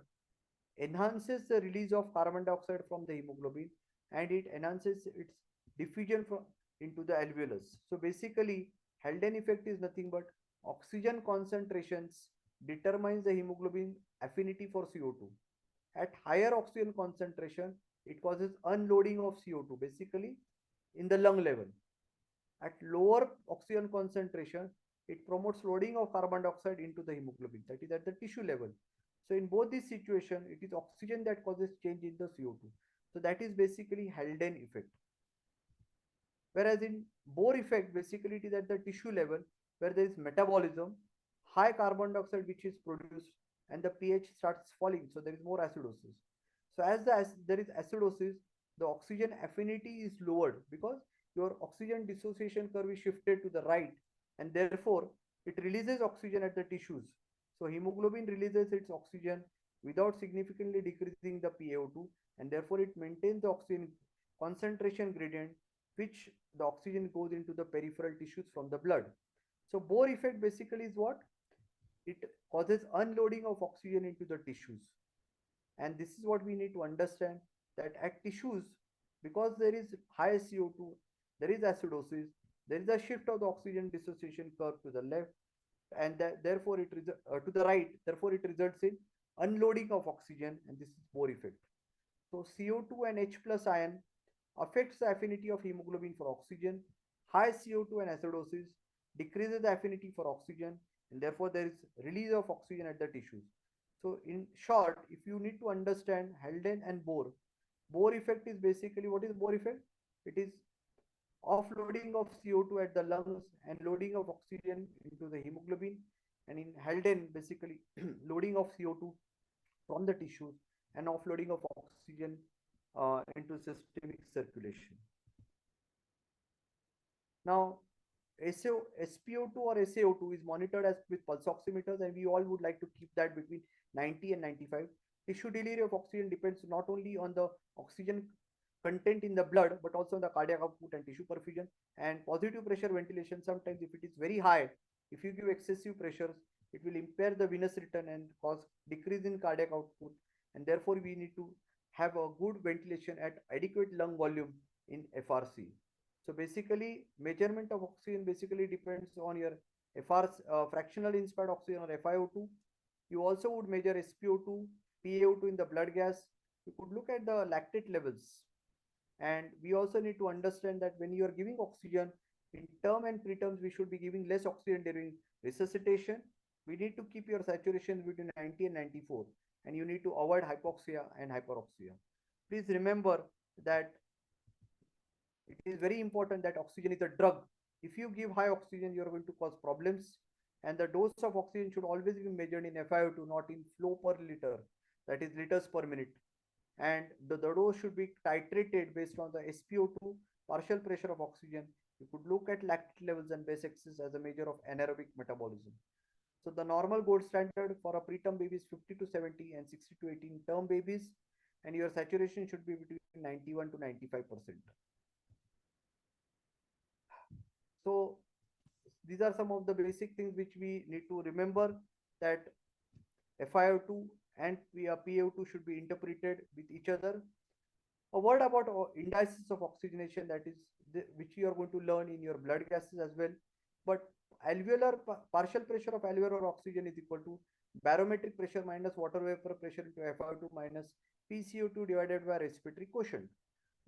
enhances the release of carbon dioxide from the hemoglobin and it enhances its diffusion into the alveolus. So basically, Haldane effect is nothing but oxygen concentrations determines the hemoglobin affinity for CO2. At higher oxygen concentration, it causes unloading of CO2 basically in the lung level. At lower oxygen concentration, it promotes loading of carbon dioxide into the hemoglobin, that is at the tissue level. So in both these situations, it is oxygen that causes change in the CO2. So that is basically Haldane effect. Whereas in Bohr effect, basically it is at the tissue level where there is metabolism, high carbon dioxide which is produced and the pH starts falling. So there is more acidosis. So as there is acidosis, the oxygen affinity is lowered because your oxygen dissociation curve is shifted to the right and therefore it releases oxygen at the tissues. So hemoglobin releases its oxygen without significantly decreasing the PaO2, and therefore it maintains the oxygen concentration gradient, which the oxygen goes into the peripheral tissues from the blood. So Bohr effect basically is what? It causes unloading of oxygen into the tissues. And this is what we need to understand, that at tissues, because there is high CO2, there is acidosis, there is a shift of the oxygen dissociation curve to the left, and therefore to the right, therefore it results in unloading of oxygen, and this is Bohr effect. So CO2 and H plus ion affects the affinity of hemoglobin for oxygen. High CO2 and acidosis decreases the affinity for oxygen, and therefore there is release of oxygen at the tissues. So in short, if you need to understand Halden and Bohr, Bohr effect is basically, what is Bohr effect? It is offloading of CO2 at the lungs and loading of oxygen into the hemoglobin. And in Halden, basically loading of CO2 from the tissues and offloading of oxygen into systemic circulation. Now, SpO2 or SaO2 is monitored as with pulse oximeters, and we all would like to keep that between 90 and 95. Tissue delivery of oxygen depends not only on the oxygen content in the blood, but also on the cardiac output and tissue perfusion. And positive pressure ventilation, sometimes if it is very high, if you give excessive pressures, it will impair the venous return and cause decrease in cardiac output. And therefore, we need to have a good ventilation at adequate lung volume in FRC. So basically, measurement of oxygen basically depends on your fractional inspired oxygen or FiO2. You also would measure SpO2, PaO2 in the blood gas. You could look at the lactate levels. And we also need to understand that when you are giving oxygen, in term and preterms, we should be giving less oxygen during resuscitation. We need to keep your saturation between 90 and 94, and you need to avoid hypoxia and hyperoxia. Please remember that it is very important that oxygen is a drug. If you give high oxygen, you are going to cause problems. And the dose of oxygen should always be measured in FiO2, not in flow per liter, that is liters per minute. And the dose should be titrated based on the SpO2, partial pressure of oxygen. You could look at lactate levels and base excess as a measure of anaerobic metabolism. So the normal gold standard for a preterm baby is 50 to 70 and 60 to 18 term babies, and your saturation should be between 91 to 95%. So these are some of the basic things which we need to remember, that FiO2 and PaO2 should be interpreted with each other. A word about indices of oxygenation, that is which you are going to learn in your blood gases as well. But alveolar partial pressure of alveolar oxygen is equal to barometric pressure minus water vapor pressure into FiO2 minus PCO2 divided by respiratory quotient.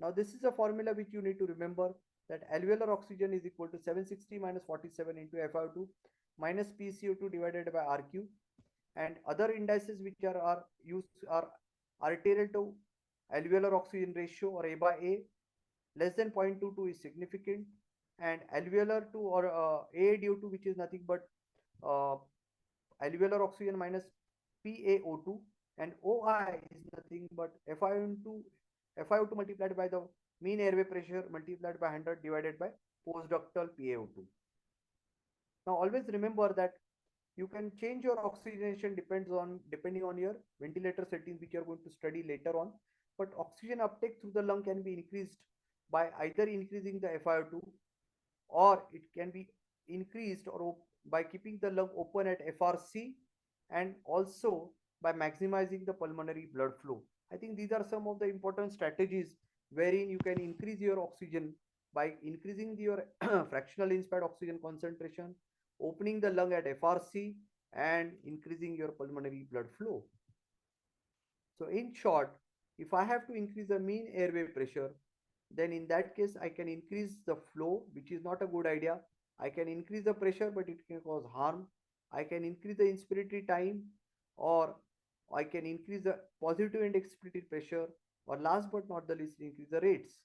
Now this is a formula which you need to remember, that alveolar oxygen is equal to 760 minus 47 into FiO2 minus PCO2 divided by RQ, and other indices which are used are arterial to alveolar oxygen ratio or A by A. Less than 0.22 is significant, and alveolar to or A due to, which is nothing but uh, alveolar oxygen minus PaO2, and OI is nothing but FiO2 multiplied by the mean airway pressure multiplied by 100 divided by postductal PaO2. Now always remember that you can change your oxygenation depending on your ventilator settings, which you are going to study later on. But oxygen uptake through the lung can be increased by either increasing the FiO2, or it can be increased or by keeping the lung open at FRC, and also by maximizing the pulmonary blood flow. I think these are some of the important strategies wherein you can increase your oxygen by increasing your fractional inspired oxygen concentration, opening the lung at FRC, and increasing your pulmonary blood flow. So in short, if I have to increase the mean airway pressure, then in that case, I can increase the flow, which is not a good idea. I can increase the pressure, but it can cause harm. I can increase the inspiratory time, or I can increase the positive and expiratory pressure, or last but not the least, increase the rates.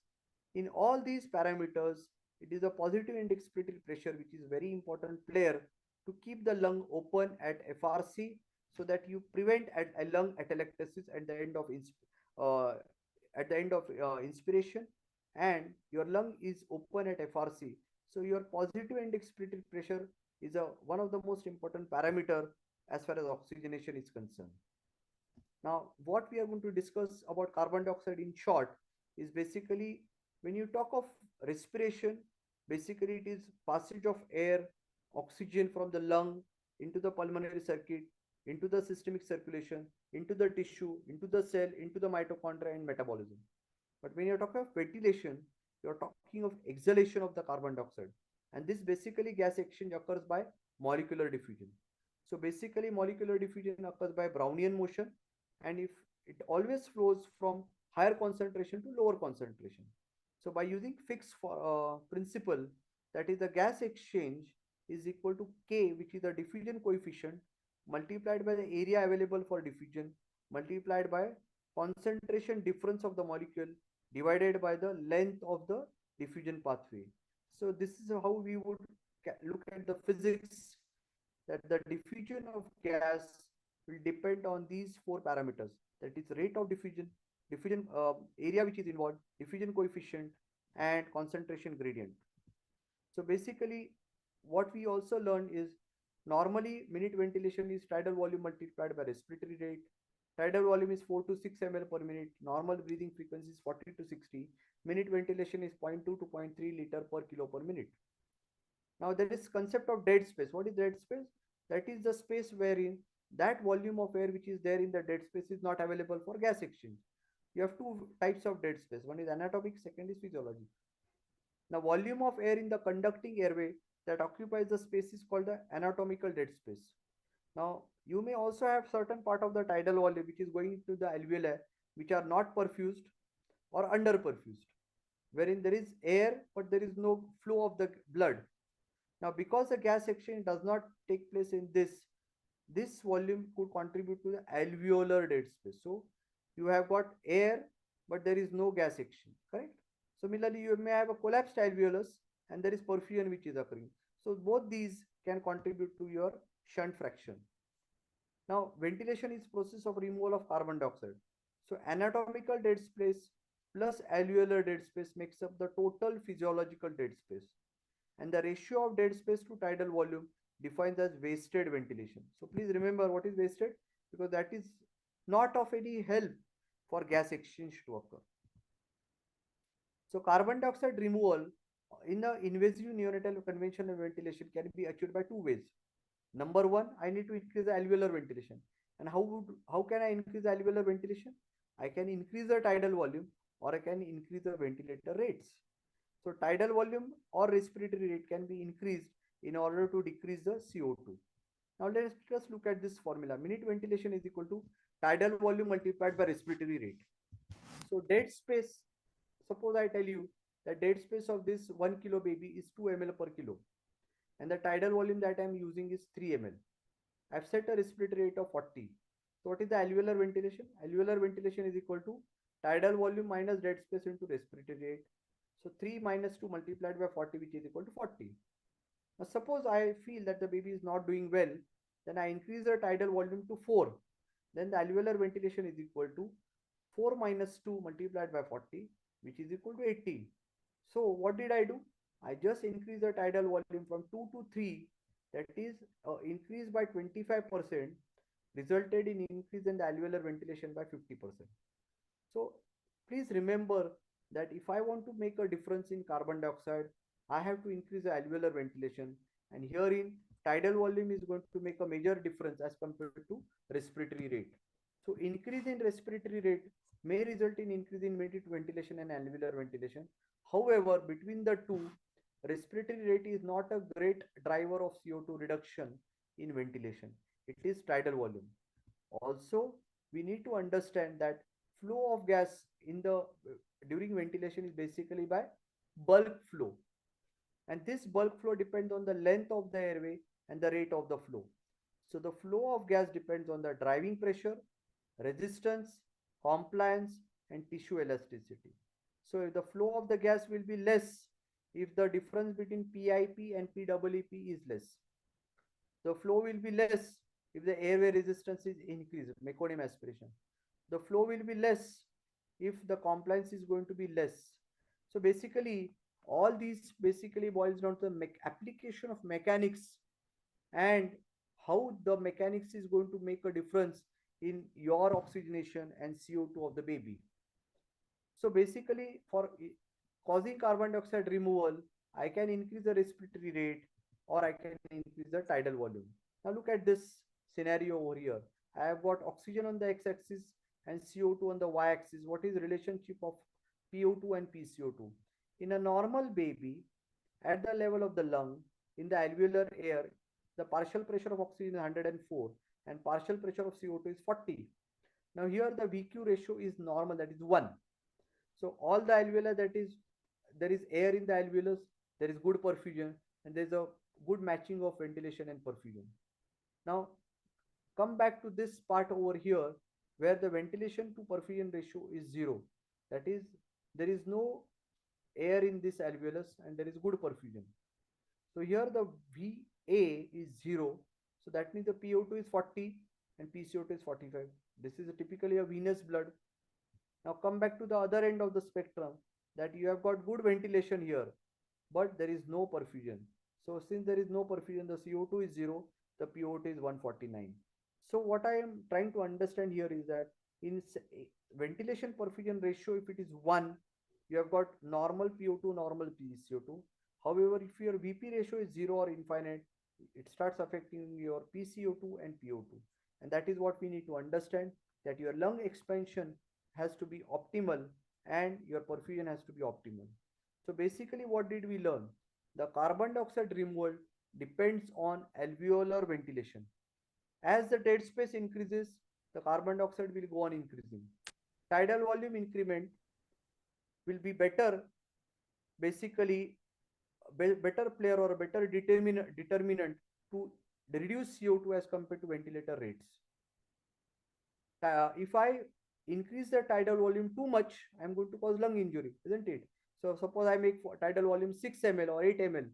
In all these parameters, it is a positive and expiratory pressure which is very important player to keep the lung open at FRC, so that you prevent a lung atelectasis at the end of inspiration, and your lung is open at FRC. So your positive and expiratory pressure is one of the most important parameter as far as oxygenation is concerned. Now, what we are going to discuss about carbon dioxide in short is basically when you talk of respiration, basically it is passage of air, oxygen from the lung into the pulmonary circuit, into the systemic circulation, into the tissue, into the cell, into the mitochondria and metabolism. But when you're talking of ventilation, you're talking of exhalation of the carbon dioxide. And this basically gas exchange occurs by molecular diffusion. So basically molecular diffusion occurs by Brownian motion, and if it always flows from higher concentration to lower concentration. So by using Fick's principle, that is the gas exchange is equal to K, which is the diffusion coefficient, multiplied by the area available for diffusion, multiplied by concentration difference of the molecule, divided by the length of the diffusion pathway. So this is how we would look at the physics, that the diffusion of gas will depend on these four parameters, that is rate of diffusion, diffusion area which is involved, diffusion coefficient and concentration gradient. So basically what we also learned is normally minute ventilation is tidal volume multiplied by respiratory rate. Tidal volume is 4 to 6 ml per minute. Normal breathing frequency is 40 to 60. Minute ventilation is 0.2 to 0.3 liter per kilo per minute. Now there is concept of dead space. What is dead space? That is the space wherein that volume of air which is there in the dead space is not available for gas exchange. You have two types of dead space. One is anatomic, second is physiologic. The volume of air in the conducting airway that occupies the space is called the anatomical dead space. Now, you may also have certain part of the tidal volume which is going into the alveoli which are not perfused or under perfused, wherein there is air but there is no flow of the blood. Now, because the gas exchange does not take place in this volume could contribute to the alveolar dead space. So, you have got air but there is no gas exchange, correct? Similarly, you may have a collapsed alveolus and there is perfusion which is occurring. So, both these can contribute to your shunt fraction. Now, ventilation is process of removal of carbon dioxide. So, anatomical dead space plus alveolar dead space makes up the total physiological dead space. And the ratio of dead space to tidal volume defines as wasted ventilation. So, please remember what is wasted, because that is not of any help for gas exchange to occur. So, carbon dioxide removal in the invasive neonatal conventional ventilation can be achieved by two ways. Number one, I need to increase the alveolar ventilation. And how can I increase the alveolar ventilation? I can increase the tidal volume or I can increase the ventilator rates. So tidal volume or respiratory rate can be increased in order to decrease the CO2. Now let's just look at this formula. Minute ventilation is equal to tidal volume multiplied by respiratory rate. So dead space, suppose I tell you that dead space of this 1 kilo baby is 2 ml per kilo, and the tidal volume that I am using is 3 ml. I've set a respiratory rate of 40. So what is the alveolar ventilation? Alveolar ventilation is equal to tidal volume minus dead space into respiratory rate. So 3 minus 2 multiplied by 40, which is equal to 40. Now suppose I feel that the baby is not doing well, then I increase the tidal volume to 4. Then the alveolar ventilation is equal to 4 minus 2 multiplied by 40, which is equal to 80. So what did I do? I just increased the tidal volume from 2 to 3, that is increased by 25%, resulted in increase in the alveolar ventilation by 50%. So please remember that if I want to make a difference in carbon dioxide, I have to increase the alveolar ventilation, and herein tidal volume is going to make a major difference as compared to respiratory rate. So increase in respiratory rate may result in increase in ventilation and alveolar ventilation. However, between the two, respiratory rate is not a great driver of CO2 reduction in ventilation. It is tidal volume. Also, we need to understand that flow of gas in the during ventilation is basically by bulk flow, and this bulk flow depends on the length of the airway and the rate of the flow. So the flow of gas depends on the driving pressure, resistance, compliance and tissue elasticity. So if the flow of the gas will be less if the difference between PIP and PEEP is less. The flow will be less if the airway resistance is increased, meconium aspiration. The flow will be less if the compliance is going to be less. So basically, all these basically boils down to the application of mechanics and how the mechanics is going to make a difference in your oxygenation and CO2 of the baby. So basically, for causing carbon dioxide removal, I can increase the respiratory rate or I can increase the tidal volume. Now look at this scenario over here. I have got oxygen on the x-axis and CO2 on the y-axis. What is the relationship of PO2 and PCO2? In a normal baby, at the level of the lung, in the alveolar air, the partial pressure of oxygen is 104 and partial pressure of CO2 is 40. Now here the VQ ratio is normal, that is 1. So all the alveolar, that is, there is air in the alveolus, there is good perfusion, and there is a good matching of ventilation and perfusion. Now come back to this part over here where the ventilation to perfusion ratio is 0. That is, there is no air in this alveolus and there is good perfusion. So here the VA is 0. So that means the PO2 is 40 and PCO2 is 45. This is typically a venous blood. Now come back to the other end of the spectrum, that you have got good ventilation here, but there is no perfusion. So since there is no perfusion, the CO2 is 0, the PO2 is 149. So what I am trying to understand here is that in ventilation perfusion ratio, if it is 1, you have got normal PO2, normal PCO2. However, if your VP ratio is 0 or infinite, it starts affecting your PCO2 and PO2. And that is what we need to understand, that your lung expansion has to be optimal and your perfusion has to be optimal. So basically, what did we learn? The carbon dioxide removal depends on alveolar ventilation. As the dead space increases, the carbon dioxide will go on increasing. Tidal volume increment will be better, basically better player or a better determinant to reduce CO2 as compared to ventilator rates. If I increase the tidal volume too much, I'm going to cause lung injury, isn't it? So suppose I make tidal volume 6 ml or 8 ml,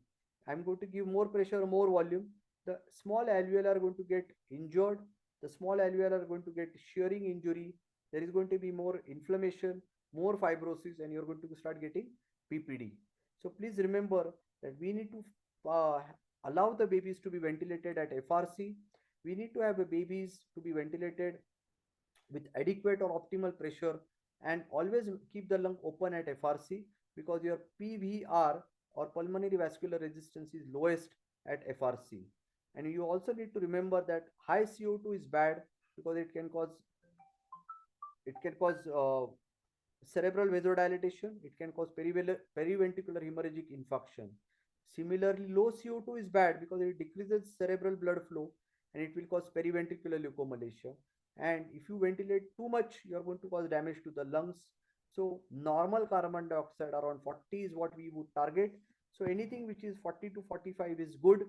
I'm going to give more pressure, more volume. The small alveoli are going to get injured. The small alveoli are going to get shearing injury. There is going to be more inflammation, more fibrosis, and you're going to start getting PPD. So please remember that we need to allow the babies to be ventilated at FRC. We need to have the babies to be ventilated with adequate or optimal pressure, and always keep the lung open at FRC, because your PVR or pulmonary vascular resistance is lowest at FRC. And you also need to remember that high CO2 is bad because it can cause cerebral vasodilatation, it can cause periventricular hemorrhagic infarction. Similarly, low CO2 is bad because it decreases cerebral blood flow and it will cause periventricular leukomalacia. And if you ventilate too much, you're going to cause damage to the lungs. So normal carbon dioxide around 40 is what we would target. So anything which is 40 to 45 is good.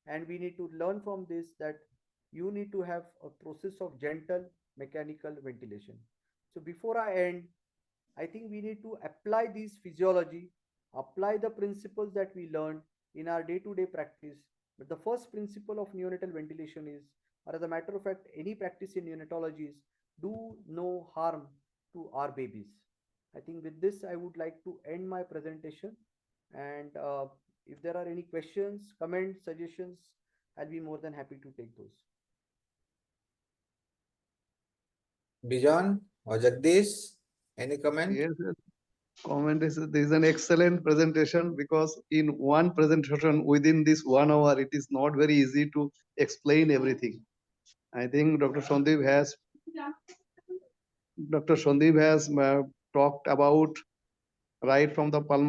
And we need to learn from this that you need to have a process of gentle mechanical ventilation. So before I end, I think we need to apply these physiology, apply the principles that we learned in our day-to-day practice. But the first principle of neonatal ventilation is, or as a matter of fact, any practice in neonatology is, do no harm to our babies. I think with this, I would like to end my presentation. And if there are any questions, comments, suggestions, I'll be more than happy to take those.
Bijan or Jagdish, any comment?
Yes, yes. Comment is this is an excellent presentation, because in one presentation within this 1 hour, it is not very easy to explain everything. I think Dr. Sandeep has talked about right from the pulmonary